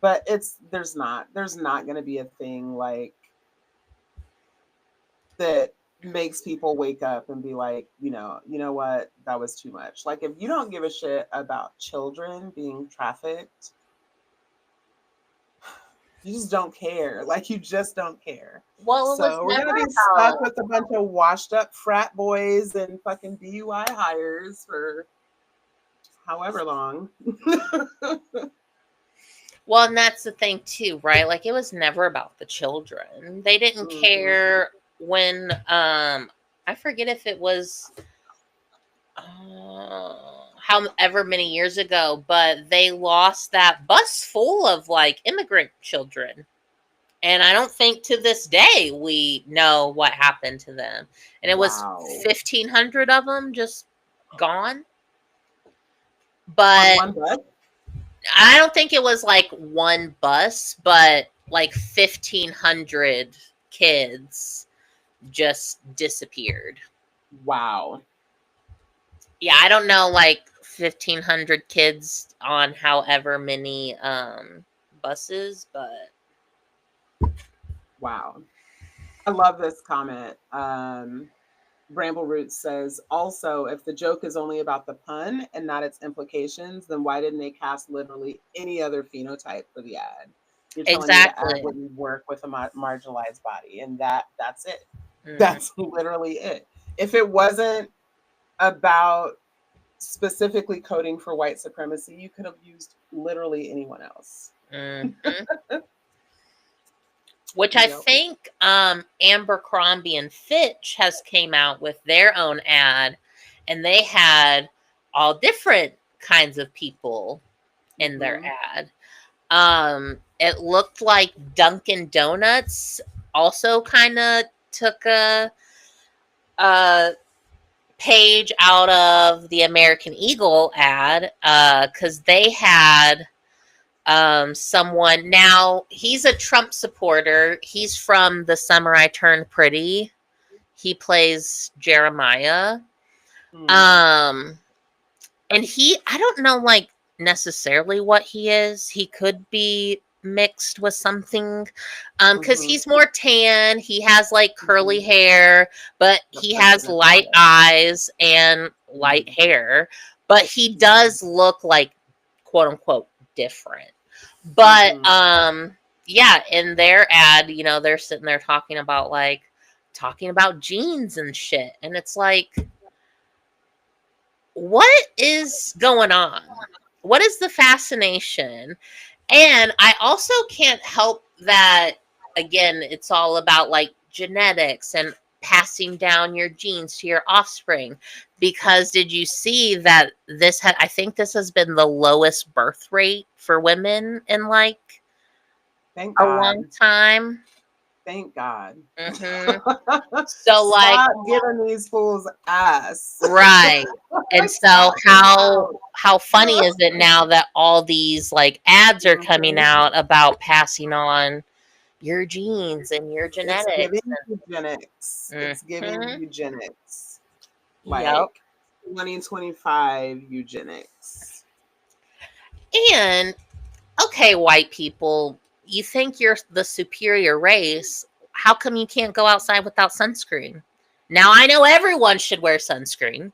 but there's not. There's not gonna be a thing like that makes people wake up and be like, you know what, that was too much. Like if you don't give a shit about children being trafficked, you just don't care. Like you just don't care. Well, it was So we're never gonna be about. stuck with a bunch of washed up frat boys and fucking DUI hires for however long. Well, and that's the thing too, right? Like it was never about the children. They didn't Mhm. care when I forget if it was however many years ago, but they lost that bus full of like immigrant children. And I don't think to this day we know what happened to them. And it was Wow. 1,500 of them just gone. On But one bus? I don't think it was like one bus, but like 1,500 kids just disappeared. Wow. Yeah, I don't know like 1,500 kids on however many buses, but Wow. I love this comment. Bramble Roots says, also, if the joke is only about the pun and not its implications, then why didn't they cast literally any other phenotype for the ad? You're telling me the ad exactly. wouldn't work with a marginalized body, and that's it. Mm. That's literally it. If it wasn't about specifically coding for white supremacy, you could have used literally anyone else. Mhm. Which I Yep. think Abercrombie and Fitch has came out with their own ad, and they had all different kinds of people in their Mm-hmm. ad. It looked like Dunkin' Donuts also kind of took a page out of the American Eagle ad because they had someone. Now he's a Trump supporter. He's from The Summer I Turned Pretty. He plays Jeremiah. Mm. Um and I don't know like necessarily what he is. He could be mixed with something because Mm-hmm. he's more tan. He has like curly Mm-hmm. hair, but The he has person light about it. eyes and light Mm-hmm. hair, but he Mm-hmm. does look like quote unquote different. But Mm-hmm. yeah, in their ad, they're sitting there talking about jeans and shit, and it's like, what is going on? What is the fascination? And I also can't help that, again, it's all about like genetics and passing down your genes to your offspring. Because did you see that I think this has been the lowest birth rate for women in like Thank a long God. time? Thank God. Hmm. So, like, Stop giving these fools ass. right. And so Call them how funny out. is it now that all these like ads are coming Mhm. out about passing on your genes and your It's genetics? giving eugenics. It's giving Hmm. eugenics. Yep. Like 2025 eugenics. And okay, white people, you think you're the superior race. How come you can't go outside without sunscreen? Now I know everyone should wear sunscreen,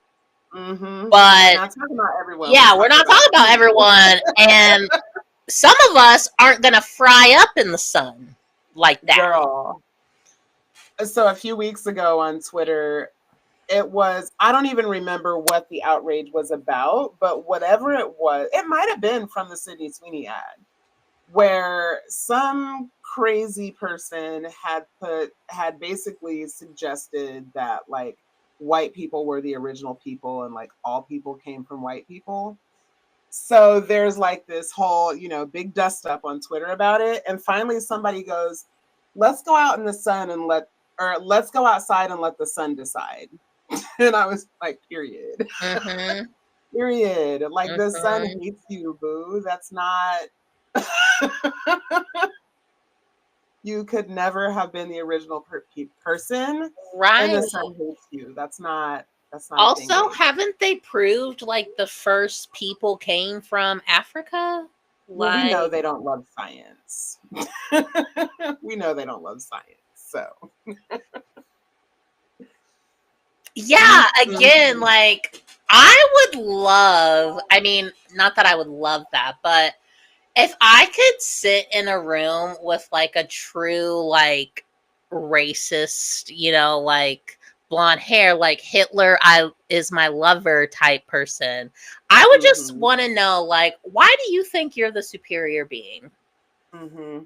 We're but not talking about everyone. We're yeah, we're talking not about talking about you. everyone. And some of us aren't going to fry up in the sun like that. Girl. So a few weeks ago on Twitter, it was, I don't even remember what the outrage was about, but whatever it was, it might have been from the Sydney Sweeney ad, where some crazy person had basically suggested that like white people were the original people and like all people came from white people. So there's like this whole, big dust up on Twitter about it. And finally somebody goes, let's go out in the sun and let's go outside and let the sun decide. And I was like, period. Mm-hmm. Period. Like the sun Mm-hmm. hates you, boo. That's not you could never have been the original person and Right. the sun hates you. That's not a thing, Also, babe. haven't they proved like the first people came from Africa? Well, we know Like, they don't love science. We know they don't love science. So yeah, again, Mhm. like I mean, not that I would love that, but if I could sit in a room with like a true like racist, like blonde hair, like Hitler I is my lover type person, I would just Mhm. want to know like why do you think you're the superior being? Mhm.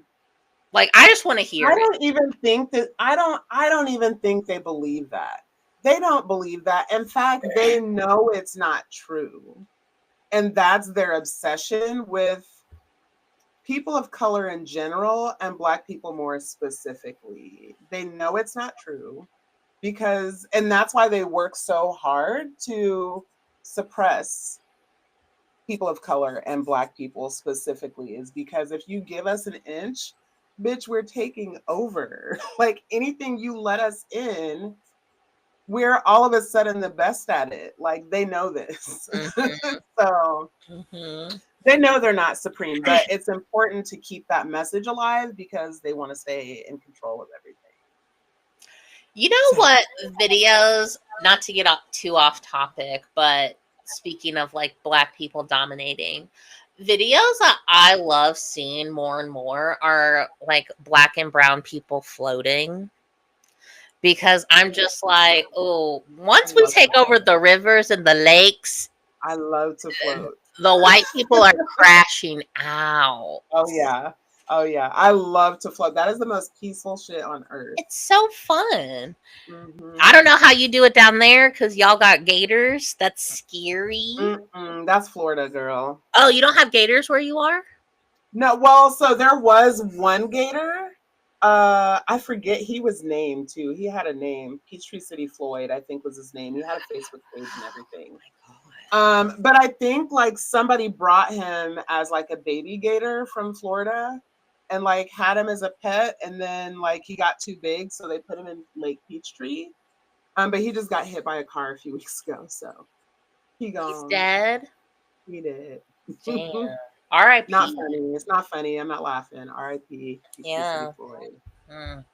Like I just want to I hear it. don't even think that I don't even think they believe that. They don't believe that. In fact, they know it's not true. And that's their obsession with people of color in general and black people more specifically. They know it's not true and that's why they work so hard to suppress people of color and black people specifically, is because if you give us an inch, bitch, we're taking over. Like anything you let us in, we're all of a sudden the best at it. Like they know this. Mm-hmm, So mm-hmm. they know they're not supreme, but it's important to keep that message alive because they want to stay in control of everything. You know So what videos, not to get too off topic, but speaking of like black people dominating, videos that I love seeing more and more are like black and brown people floating. Because I'm just like, oh, I once we love take to over float. the rivers and the lakes, I love to float. the white people are crashing out. Oh yeah. Oh yeah. I love to float. That is the most peaceful shit on earth. It's so fun. I Hmm. don't know how you do it down there because y'all got gators. That's scary. Mm-mm, that's Florida, girl. Oh, you don't have gators where you are? No, well, so there was one gator. I forget he was named too. He had a name. Peachtree City Floyd, I think was his name. He had a Facebook page and everything. But I think like somebody brought him as like a baby gator from Florida and like had him as a pet, and then like he got too big, so they put him in Lake Peachtree. But he just got hit by a car a few weeks ago, so he He's gone. dead. He did. Damn. Not R.I.P. funny. It's not funny. I'm not laughing. R.I.P. Peachtree City Yeah. Floyd. Mm.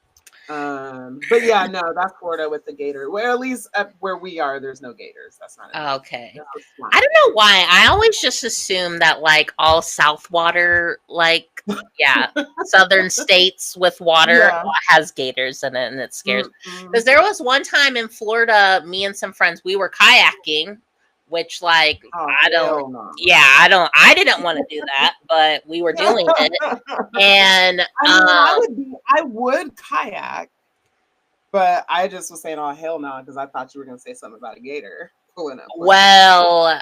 But yeah, no, that's Florida with the gator. Well, at least up where we are, there's no gators. That's not a thing. Okay. No I swine. don't know why. I always just assume that like all South water, like yeah, southern states with water Yeah. has gators in it, and it scares. Mm-mm. Because there was one time in Florida, me and some friends, we were kayaking, which like Oh, I don't. hell no. Yeah, I don't. I didn't want to do that, but we were doing it, and I mean, I would kayak, but I just was saying, oh, hell no, because I thought you were going to say something about a gator pulling up on you. well,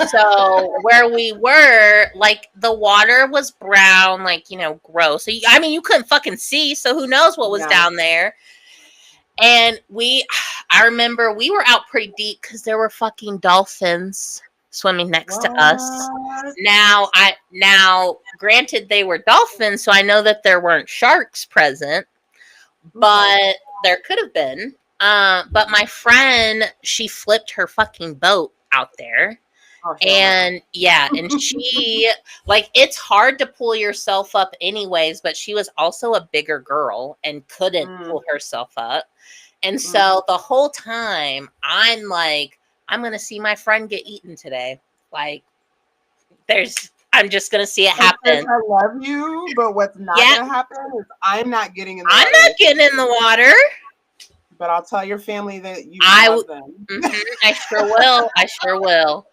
so where we were, like the water was brown, like gross. So I mean, you couldn't fucking see, so who knows what was Yeah. down there? And I remember we were out pretty deep because there were fucking dolphins swimming next to us. What? Now, granted, they were dolphins, so I know that there weren't sharks present, Okay. but there could have been. But my friend, she flipped her fucking boat out there. Oh, hell no. And yeah, and she like it's hard to pull yourself up anyways, but she was also a bigger girl and couldn't Mm, pull herself up. And mm. so the whole time I'm like, I'm gonna see my friend get eaten today. Like I'm just gonna see it And sis, happen. I love you, but what's not Yeah, going to happen is I'm not getting in the I'm water not with getting in the you. water. but I'll tell your family that you I love them. I sure will. I sure will.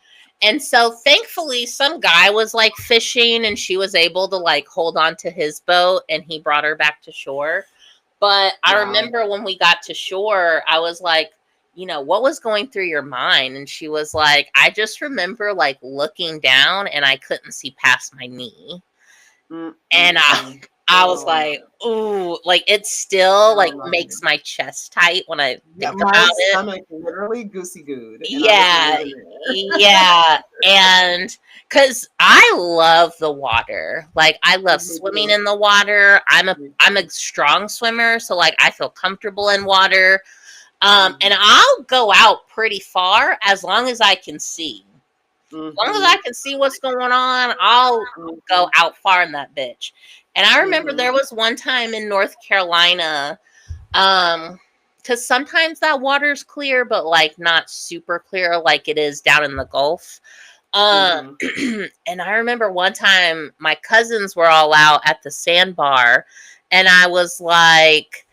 And so thankfully some guy was like fishing and she was able to like hold on to his boat and he brought her back to shore. But I Yeah. remember when we got to shore, I was like, you know, what was going through your mind? And she was like, I just remember like looking down and I couldn't see past my knee. And Mm-mm-mm. I was Oh my. like, ooh, like it still Oh like my. makes my chest tight when I Yeah, think my about it. stomach literally goosey gooed, and I was not Yeah, even there. yeah, and because I love the water, like I love Me swimming too. in the water. Me I'm too. a strong swimmer, so like I feel comfortable in water. And Mhm. I'll go out pretty far as long as I can see. As long as Mhm. I can see what's going on, I'll go Mhm. out far in that bitch. And I remember Mhm. there was one time in North Carolina, um, because sometimes that water's clear, but like not super clear like it is down in the Gulf. Um, Mhm. and I remember one time my cousins were all out at the sandbar, and I was like,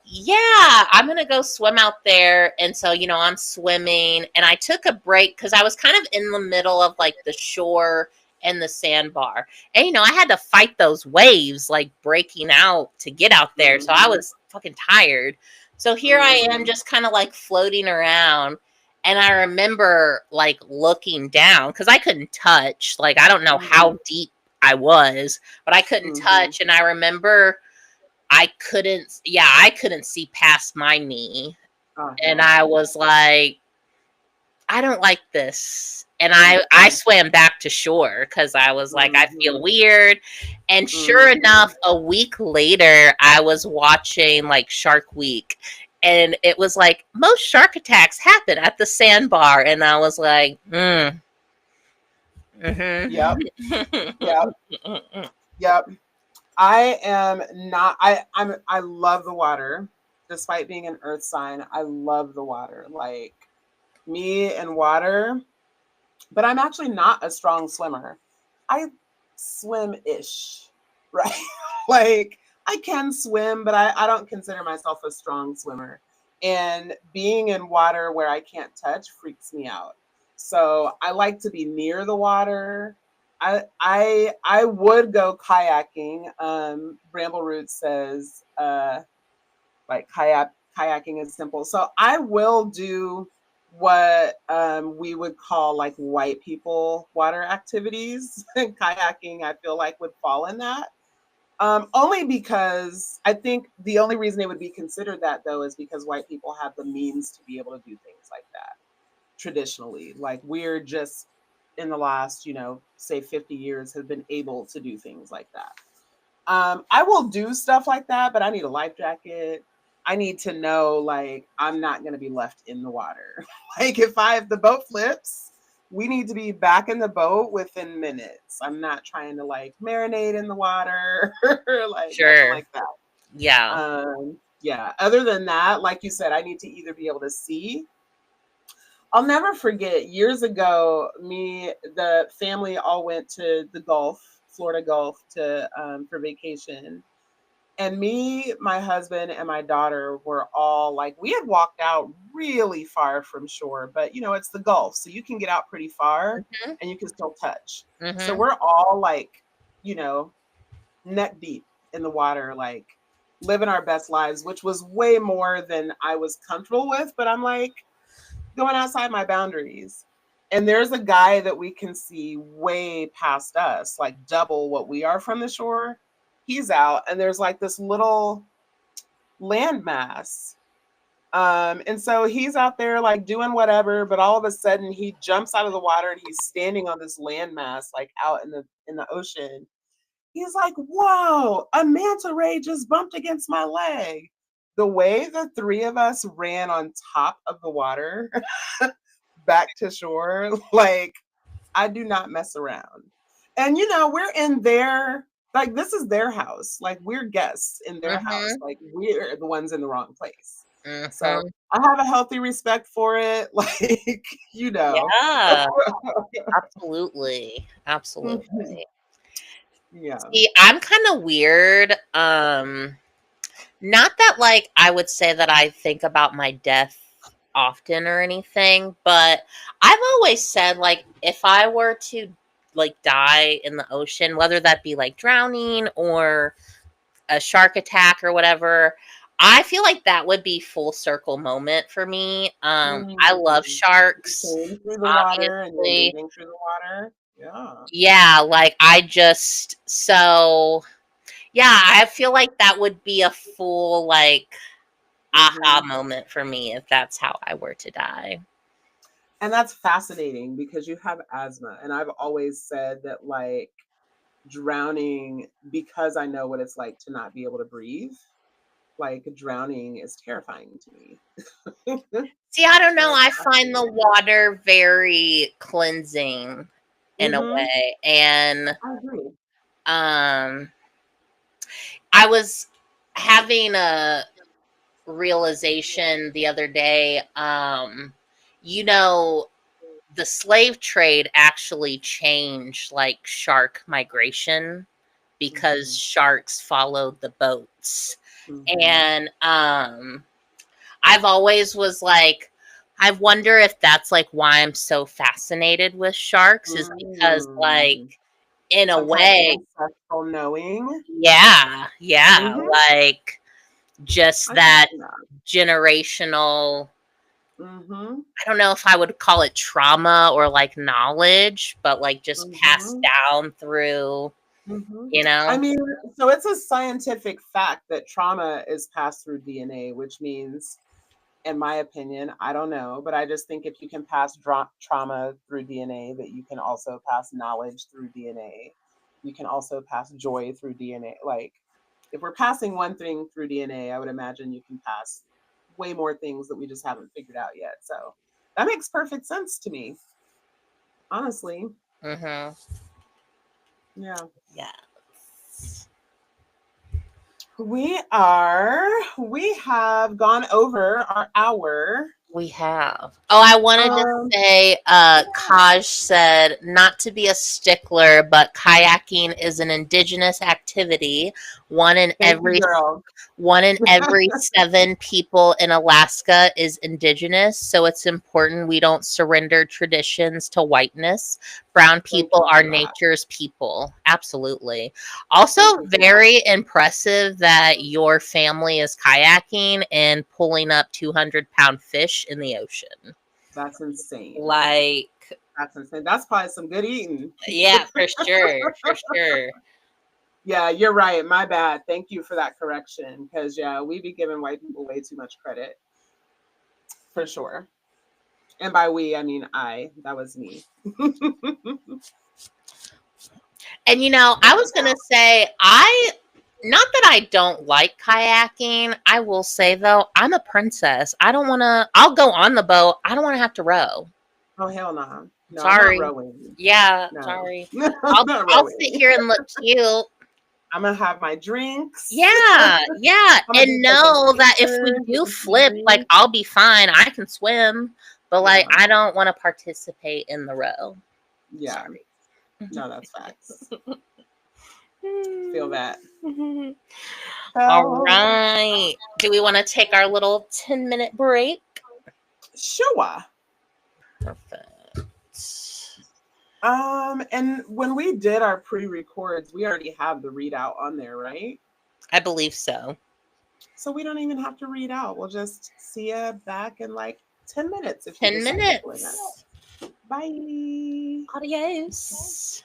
yeah, I'm gonna go swim out there. And so, you know, I'm swimming and I took a break because I was kind of in the middle of like the shore and the sandbar. And, you know, I had to fight those waves like breaking out to get out there. So I Mhm. was fucking tired. So here I am Mhm. just kind of like floating around. And I remember like looking down because I couldn't touch. Like, I don't know Mhm. how deep I was, but I couldn't Mhm. touch. And I remember I couldn't see past my knee. Oh And hell I no. was like, I don't like this. And I Mm-mm. swam back to shore because I was like, I feel Mhm. weird. And sure Mhm. enough, a week later, I was watching like Shark Week. And it was like, most shark attacks happen at the sandbar. And I was like, Yep. mm-hmm. Yep. Yep. I am not. I love the water, despite being an earth sign. I love the water. Like me and water, but I'm actually not a strong swimmer. I swim ish, right? Like I can swim, but I don't consider myself a strong swimmer. And being in water where I can't touch freaks me out. So I like to be near the water. I would go kayaking. Bramble Root says like kayaking is simple. So I will do what we would call like white people water activities. Kayaking, I feel like would fall in that. Only because I think the only reason it would be considered that though is because white people have the means to be able to do things like that traditionally. Like we're just in the last, say 50 years have been able to do things like that. I will do stuff like that, but I need a life jacket. I need to know like I'm not gonna be left in the water. Like if the boat flips, we need to be back in the boat within minutes. I'm not trying to like marinate in the water or like nothing Sure. like that. Yeah. Yeah. Other than that, like you said, I need to either be able to see. I'll never forget years ago, the family all went to the Gulf, Florida Gulf, to for vacation. And me, my husband, and my daughter were all like, we had walked out really far from shore, but it's the Gulf, so you can get out pretty far Hmm. and you can still touch. So Hmm. we're all like, you know, neck deep in the water, like living our best lives, which was way more than I was comfortable with. But I'm like, going outside my boundaries. And there's a guy that we can see way past us, like double what we are from the shore. He's out, and there's like this little landmass. And so he's out there like doing whatever, but all of a sudden he jumps out of the water and he's standing on this landmass, like out in the ocean. He's like, "Whoa, a manta ray just bumped against my leg." The way the three of us ran on top of the water back to shore. Like, I do not mess around. And we're in their like this is their house. Like we're guests in their house. Hmm. Like we're the ones in the wrong place. So Hmm. I have a healthy respect for it. Like, you know. Yeah. Absolutely. Mhm. Absolutely. Yeah. See, I'm kind of weird. Not that like I would say that I think about my death often or anything, but I've always said like if I were to like die in the ocean, whether that be like drowning or a shark attack or whatever, I feel like that would be full circle moment for me. I love Mm. You sharks, came through the water and you're obviously. leaving through the water. Yeah. Yeah, like I just so yeah, I feel like that would be a full like aha Hmm. moment for me if that's how I were to die. And that's fascinating because you have asthma. And I've always said that, like, drowning, because I know what it's like to not be able to breathe, like, drowning is terrifying to me. See, I don't So know. it's I find the fascinating. water very cleansing in a Hmm. way. And I agree. um I was having a realization the other day. You know, the slave trade actually changed like shark migration because Hmm. sharks followed the boats. Hmm. And I've always was like, I wonder if that's like why I'm so fascinated with sharks is because like Mm. in a Some kind of way, ancestral knowing. yeah, Hmm. like just I can that see that. generational, Hmm. I don't know if I would call it trauma or like knowledge, but like just passed Hmm. down through, Hmm. you I know? mean, so it's a scientific fact that trauma is passed through DNA, which means, in my opinion, I don't know, but I just think if you can pass trauma through DNA, that you can also pass knowledge through DNA. You can also pass joy through DNA. Like, if we're passing one thing through DNA, I would imagine you can pass way more things that we just haven't figured out yet. So that makes perfect sense to me, honestly. Hmm. Yeah. Yeah. We have gone over our hour. We have. Oh, I wanted to Um, say, yeah. Kaj said not to be a stickler, but kayaking is an indigenous activity. One in Thank you, every girl. 7 people in Alaska is indigenous, so it's important we don't surrender traditions to whiteness. Brown Thank people you are for that. nature's people. Absolutely. Also, Thank you for that. very impressive that your family is kayaking and pulling up 200-pound fish in the ocean. That's insane. Like, That's insane. That's probably some good eating. yeah, for sure. For sure. Yeah, you're right. My bad. Thank you for that correction. Because, yeah, we be giving white people way too much credit, for sure. And by we, I mean I. That was me. And I was gonna say not that I don't like kayaking. I will say though, I'm a princess. I don't want to. I'll go on the boat. I don't want to have to row. Oh, hell no. No, I'm not Sorry. rowing. Yeah, No, sorry. I'm I'll not I'll sit rowing. here and look cute. I'm going to have my drinks. Yeah, yeah, I'm going to be and taking know that if we pictures, do getting some flip, like drinks. I'll be fine. I can swim, but like Yeah. I don't want to participate in the row. Yeah. Sorry. No, that's facts. Feel that. All So, right. Do we want to take our little 10-minute break? sure. Perfect. And when we did our pre-records, we already have the readout on there, right? I believe so. So we don't even have to read out. We'll just see you back in like 10 minutes if you 10 decide to join us. minutes. Bye. Adios.